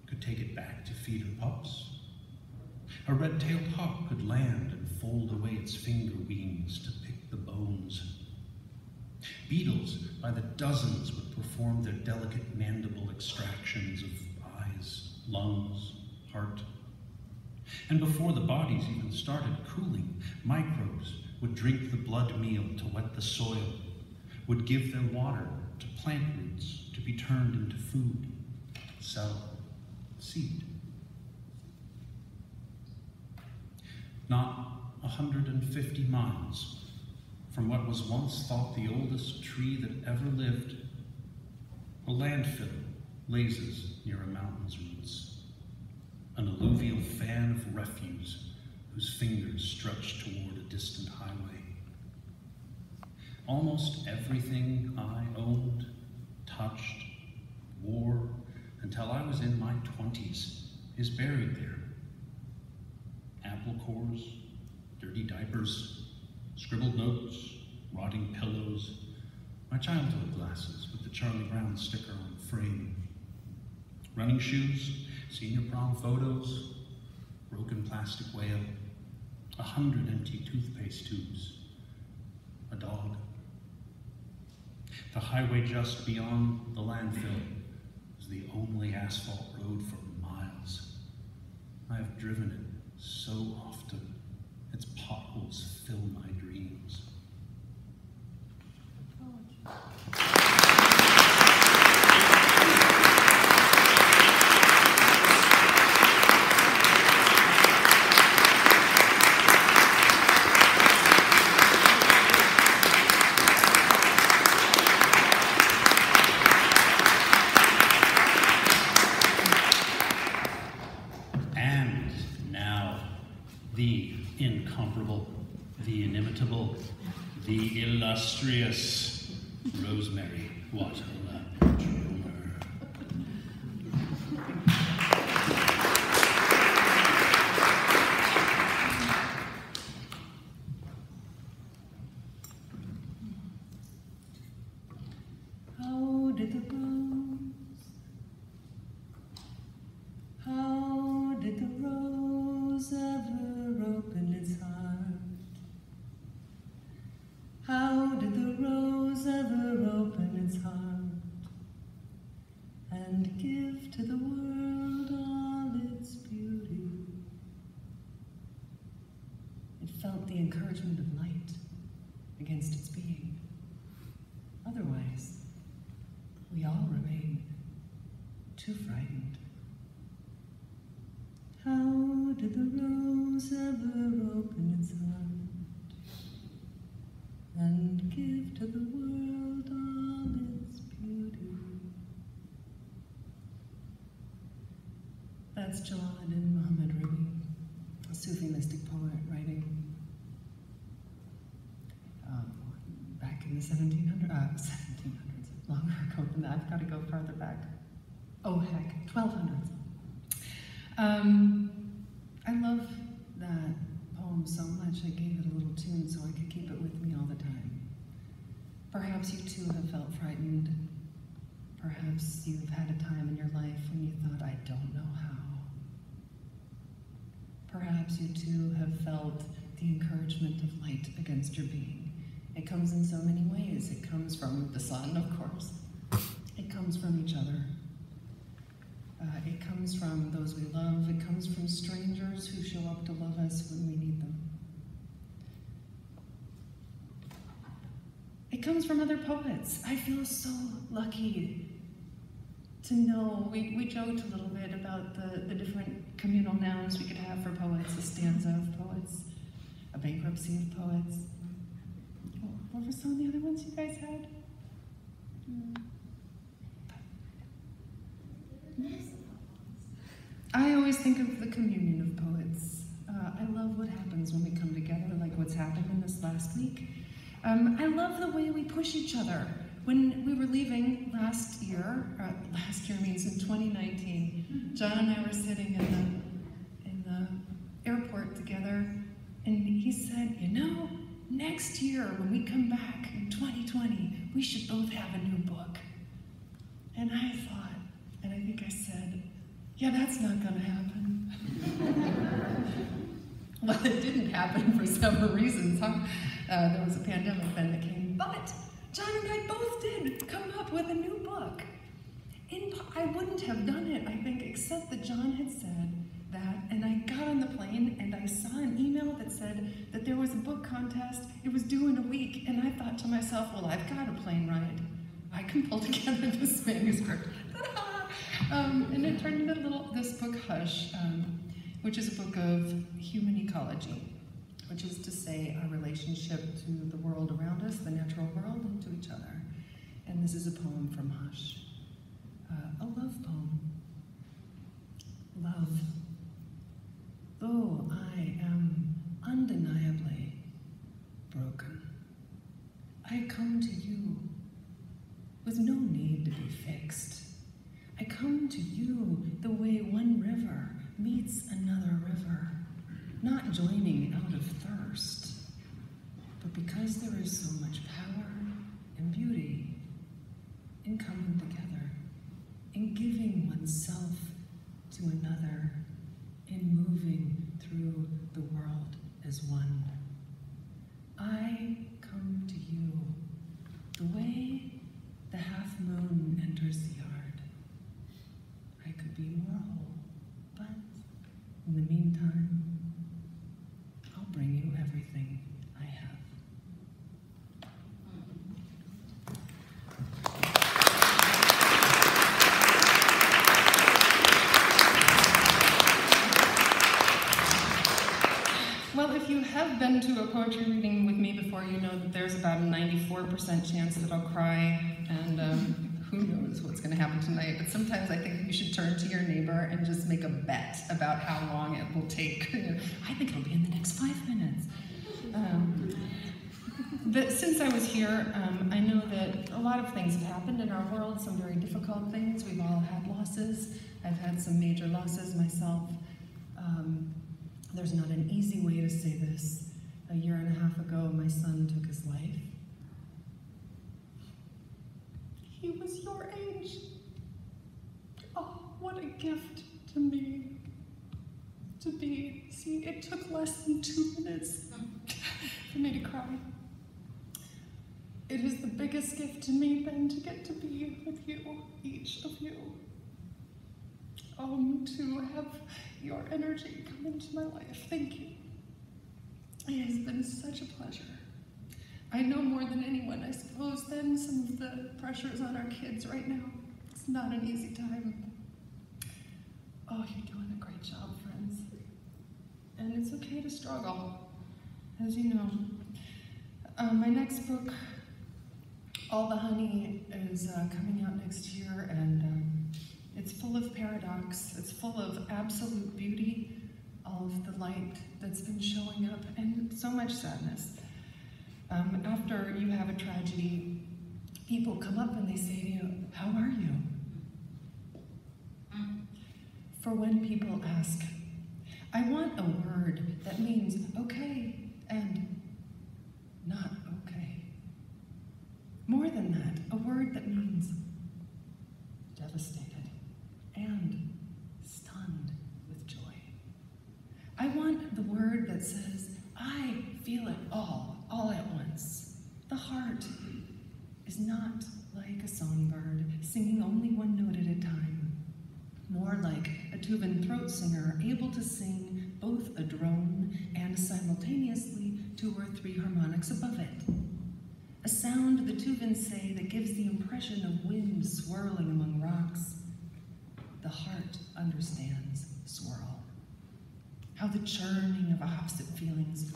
could take it back to feed her pups. A red-tailed hawk could land and fold away its finger wings to pick the bones. Beetles by the dozens would perform their delicate mandible extractions of eyes, lungs, heart. And before the bodies even started cooling, microbes would drink the blood meal to wet the soil, would give their water to plant roots to be turned into food, cell, seed. Not 150 miles from what was once thought the oldest tree that ever lived, a landfill blazes near a mountain's roots, an alluvial fan of refuse whose fingers stretch toward a distant highway. Almost everything I owned, touched, wore, until I was in my 20s, is buried there. Apple cores, dirty diapers, scribbled notes, rotting pillows, my childhood glasses with the Charlie Brown sticker on the frame, running shoes, senior prom photos, broken plastic whale, 100 empty toothpaste tubes, a dog. The highway just beyond the landfill is the only asphalt road for miles. I have driven it so often, its potholes fill my dreams. The incomparable, the inimitable, the illustrious Rosemerry Trommer. How did the rose ever open its heart? How did the rose ever open its heart and give to the world all its beauty? It felt the encouragement of light against its being. Otherwise, we all remain too frightened. How did the rose ever open its heart and give to the world all its beauty? That's Jalaluddin Muhammad Rumi, a Sufi mystic poet writing back in the 1700s, longer ago than that. I've got to go farther back. Oh heck, 1200s. I love that poem so much I gave it a little tune so I could keep it with me all the time. Perhaps you too have felt frightened. Perhaps you've had a time in your life when you thought, I don't know how. Perhaps you too have felt the encouragement of light against your being. It comes in so many ways. It comes from the sun, of course. It comes from each other. It comes from those we love. It comes from strangers who show up to love us when we need them. It comes from other poets. I feel so lucky to know. We joked a little bit about the different communal nouns we could have for poets, a stanza of poets, a bankruptcy of poets. What were some of the other ones you guys had? I always think of the communion of poets. I love what happens when we come together, like what's happened in this last week. I love the way we push each other. When we were leaving last year John and I were sitting in the airport together, and he said, you know, next year when we come back in 2020, we should both have a new book. And I thought, and I think I said, yeah, that's not gonna happen. Well, it didn't happen for several reasons, huh? There was a pandemic then that came, but John and I both did come up with a new book. I wouldn't have done it, I think, except that John had said that, and I got on the plane and I saw an email that said that there was a book contest, it was due in a week, and I thought to myself, well, I've got a plane ride. I can pull together this manuscript. And it turned into this book, Hush, which is a book of human ecology, which is to say our relationship to the world around us, the natural world, and to each other. And this is a poem from Hush, a love poem. Love. Though I am undeniably broken, I come to you with no need to be fixed. I come to you the way one river meets another river, not joining out of thirst, but because there is so much power and beauty in coming together, in giving oneself to another, in moving through the world as one. I come to you the way the half moon enters the yard. I could be more whole, but in the meantime, I'll bring you everything I have. Well, if you have been to a poetry reading with me before, you know that there's about a 94% chance that I'll cry, and who knows what's going to happen tonight. But sometimes I think you should turn to your neighbor and just make a bet about how long it will take. I think it'll be in the next 5 minutes. But since I was here, I know that a lot of things have happened in our world, some very difficult things. We've all had losses. I've had some major losses myself. There's not an easy way to say this. A year and a half ago, my son took his life. He was your age. Oh, what a gift to me to be. See, it took less than 2 minutes for me to cry. It is the biggest gift to me, Ben, to get to be with you, each of you. To have your energy come into my life. Thank you. It has been such a pleasure. I know more than anyone, I suppose, than some of the pressures on our kids right now. It's not an easy time. Oh, you're doing a great job, friends. And it's okay to struggle, as you know. My next book, All the Honey, is coming out next year, and it's full of paradox. It's full of absolute beauty, all of the light that's been showing up, and so much sadness. After you have a tragedy, people come up and they say to you, how are you? For when people ask, I want a word that means okay and not okay. More than that, a word that means devastated and stunned with joy. I want the word that says, I feel it all at once. The heart is not like a songbird, singing only one note at a time. More like a Tuvan throat singer, able to sing both a drone and simultaneously 2 or 3 harmonics above it. A sound, the Tuvans say, that gives the impression of wind swirling among rocks. The heart understands swirl. How the churning of opposite feelings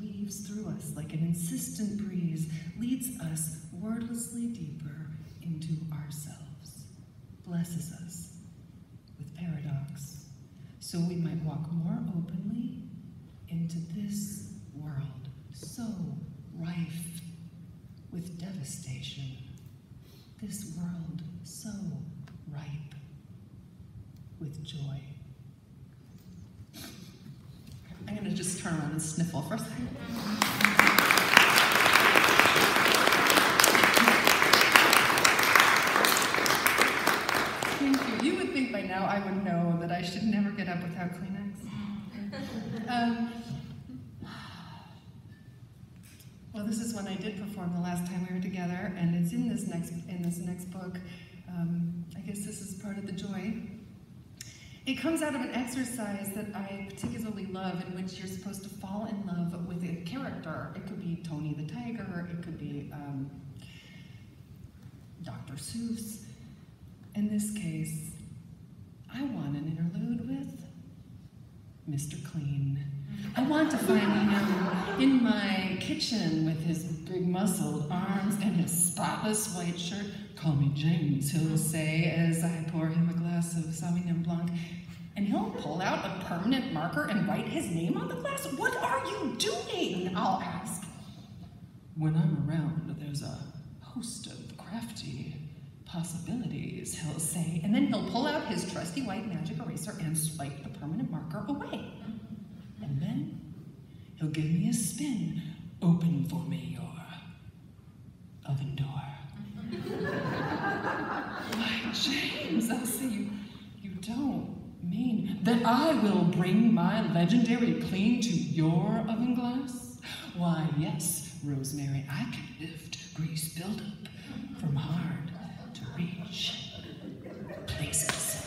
weaves through us like an insistent breeze, leads us wordlessly deeper into ourselves, blesses us with paradox, so we might walk more openly into this world so rife with devastation, this world so ripe with with joy. I'm going to just turn around and sniffle for a second. Thank you. You would think by now I would know that I should never get up without Kleenex. Well, this is one I did perform the last time we were together, and it's in this next book. I guess this is part of the joy. It comes out of an exercise that I particularly love, in which you're supposed to fall in love with a character. It could be Tony the Tiger, it could be Dr. Seuss. In this case, I want an interlude with Mr. Clean. I want to find him in my kitchen with his big muscled arms and his spotless white shirt. Call me James, he'll say as I pour him a glass of Sauvignon Blanc. And he'll pull out a permanent marker and write his name on the glass. What are you doing? I'll ask. When I'm around, there's a host of crafty possibilities, he'll say. And then he'll pull out his trusty white magic eraser and swipe the permanent marker away. And then he'll give me a spin. Open for me your oven door. Why, James, I'll say, you don't mean that I will bring my legendary clean to your oven glass? Why, yes, Rosemerry, I can lift grease buildup from hard to reach places.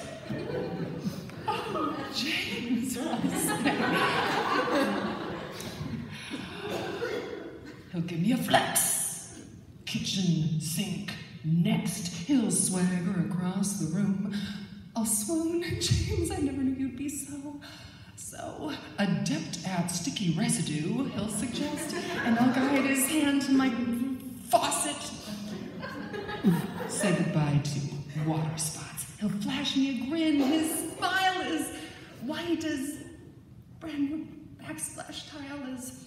Oh, James, he'll give me a flex. Kitchen sink next. He'll swagger across the room. I'll swoon. James, I never knew you'd be so adept at sticky residue, he'll suggest. And I'll guide his hand to my faucet. Say goodbye to water spots. He'll flash me a grin. His smile is white as brand new backsplash tile is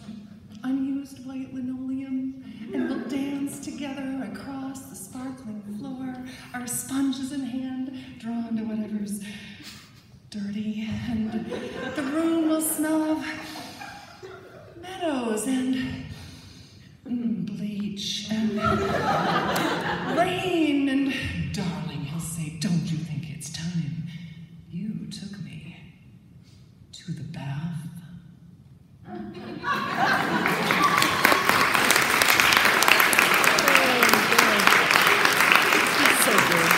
unused white linoleum. And we'll dance together across the sparkling floor, our sponges in hand, drawn to whatever's dirty. And the room will smell of meadows and bleach and rain. And darling, he'll say, don't you think it's time you took me to the bath? So good.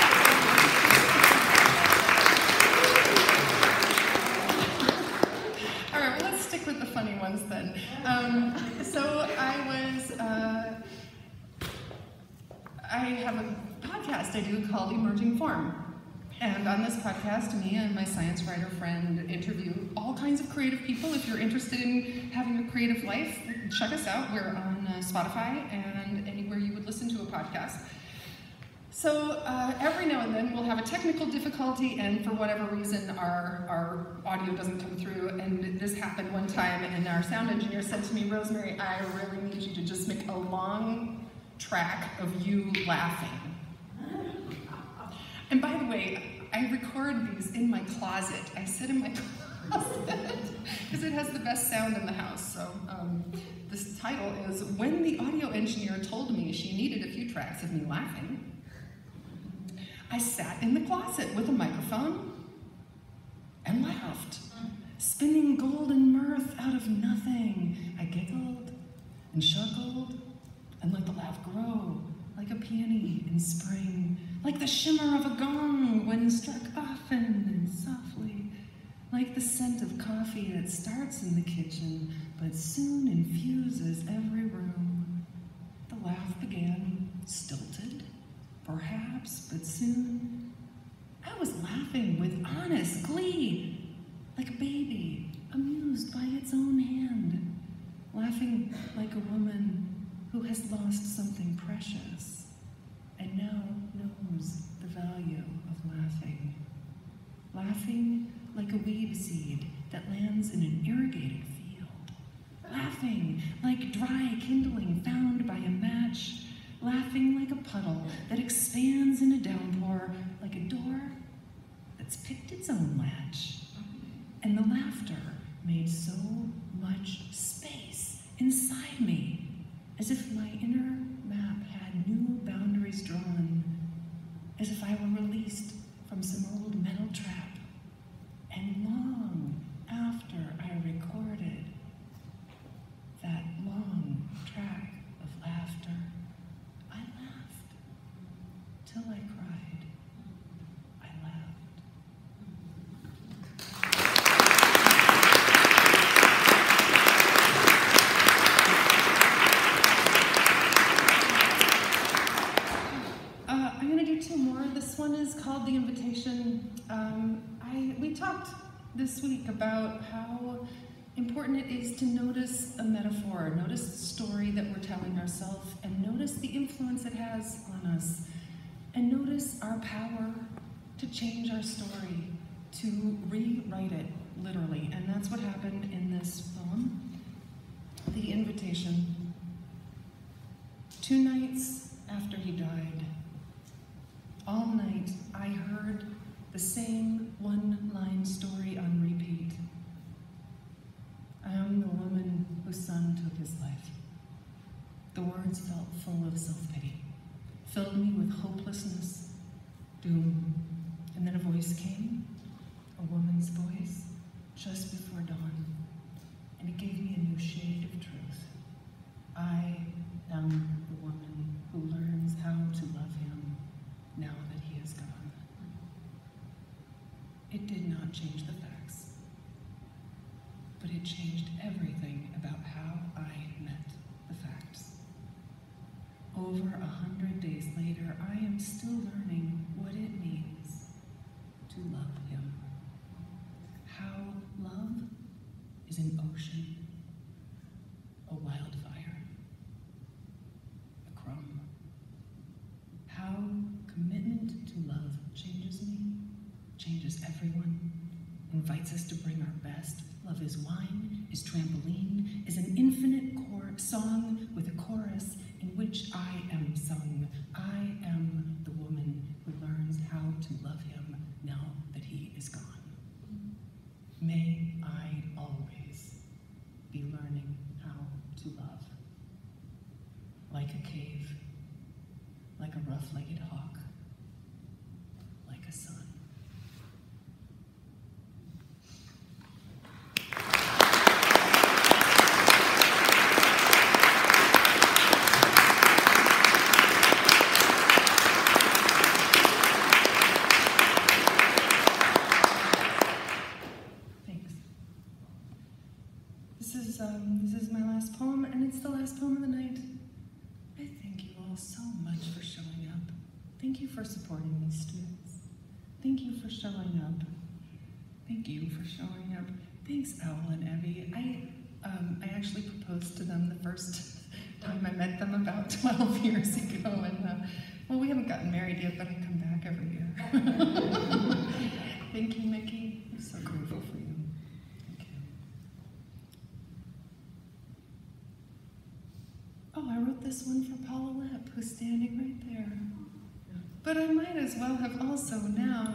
All right, well, let's stick with the funny ones then. So I have a podcast I do called Emerging Form. And on this podcast, me and my science writer friend interview all kinds of creative people. If you're interested in having a creative life, check us out. We're on Spotify and anywhere you would listen to a podcast. So every now and then we'll have a technical difficulty, and for whatever reason our audio doesn't come through. And this happened one time, and our sound engineer said to me, Rosemerry, I really need you to just make a long track of you laughing. And by the way, I record these in my closet. I sit in my closet because it has the best sound in the house. So this title is When the Audio Engineer Told Me She Needed a Few Tracks of Me Laughing, I sat in the closet with a microphone and laughed, spinning golden mirth out of nothing. I giggled and chuckled and let the laugh grow like a peony in spring, like the shimmer of a gong when struck often and softly, like the scent of coffee that starts in the kitchen but soon infuses every room. The laugh began stilted, perhaps, but soon I was laughing with honest glee, like a baby amused by its own hand, laughing like a woman who has lost something precious and now knows the value of laughing. Laughing like a weed seed that lands in an irrigated field. Laughing like dry kindling found by a match. Laughing like a puddle that expands in a downpour, like a door that's picked its own laugh. as if I were released from some old metal trap. And long after I recorded that long track of laughter, I laughed till I cried. I laughed. I'm going to do two more. This one is called The Invitation. We talked this week about how important it is to notice a metaphor, notice the story that we're telling ourselves, and notice the influence it has on us, and notice our power to change our story, to rewrite it, literally. And that's what happened in this poem, The Invitation. 2 nights after he died, all night I heard the same one-line story on repeat. I am the woman whose son took his life. The words felt full of self-pity, filled me with hopelessness, doom. And then a voice came, a woman's voice, just before dawn, and it gave me a new shade of truth. I am the woman who learns how to love him now that he is gone. It did not change the facts, but it changed everything about how I met the facts. Over 100 days later, I am still learning what it means to love him. How love is an ocean, a wildfire, a crumb. How commitment to love changes me, changes everyone, invites us to bring our best. Love is wine, is trampoline, is an infinite song with a chorus in which I am sung. I am the woman who learns how to love him now that he is gone. May I always be learning how to love. Like a cave, like a rough-legged hawk, like a sun. This is my last poem, and it's the last poem of the night. I thank you all so much for showing up. Thank you for supporting these students. Thank you for showing up. Thank you for showing up. Thanks, Owl and Evie. I actually proposed to them the first time I met them about 12 years ago, and well, we haven't gotten married yet, but I come back every year. Thank you, Mickey. I'm so grateful for you. Oh, I wrote this one for Paula Lipp, who's standing right there. But I might as well have also now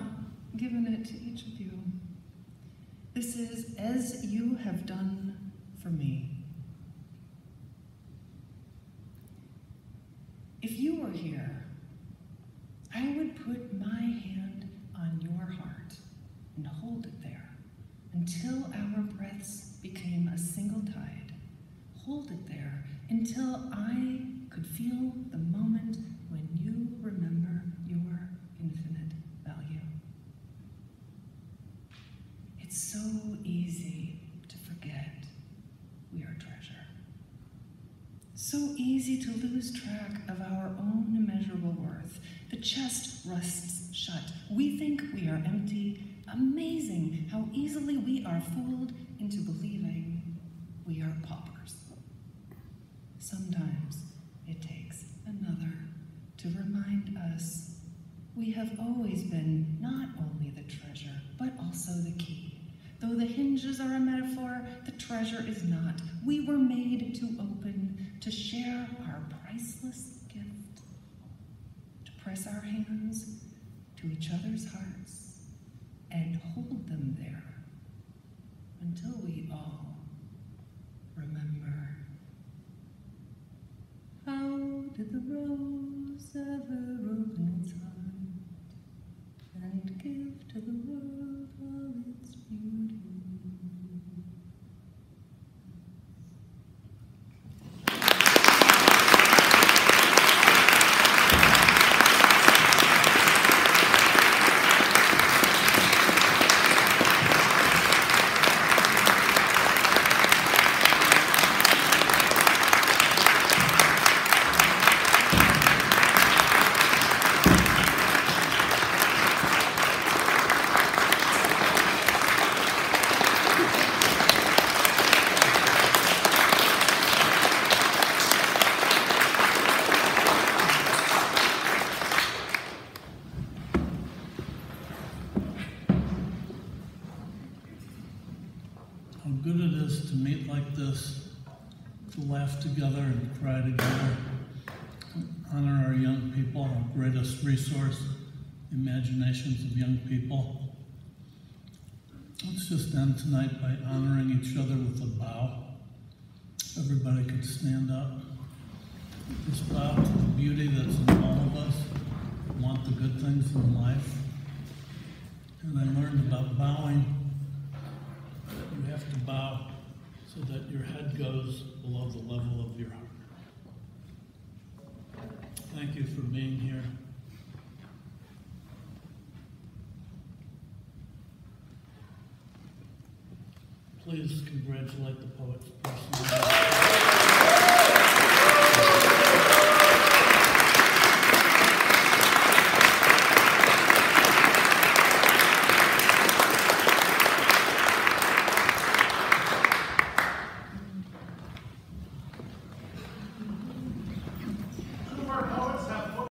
given it to each of you. This is As You Have Done for Me. If you were here, I would put my hand on your heart and hold it there until our breaths became a single tide. Hold it there until I could feel the moment when you remember your infinite value. It's so easy to forget we are treasure. So easy to lose track of our own immeasurable worth. The chest rusts shut. We think we are empty. Amazing how easily we are fooled into believing we are paupers. Sometimes it takes another to remind us we have always been not only the treasure, but also the key. Though the hinges are a metaphor, the treasure is not. We were made to open, to share our priceless gift, to press our hands to each other's hearts and hold them there until we all remember. How did the rose ever open its heart? to the world of its beauty. How good it is to meet like this, to laugh together and cry together, honor our young people, our greatest resource, the imaginations of young people. Let's just end tonight by honoring each other with a bow. Everybody could stand up. Just bow to the beauty that's in all of us, want the good things in life. And I learned about bowing. You have to bow so that your head goes below the level of your heart. Thank you for being here. Please congratulate the poets personally.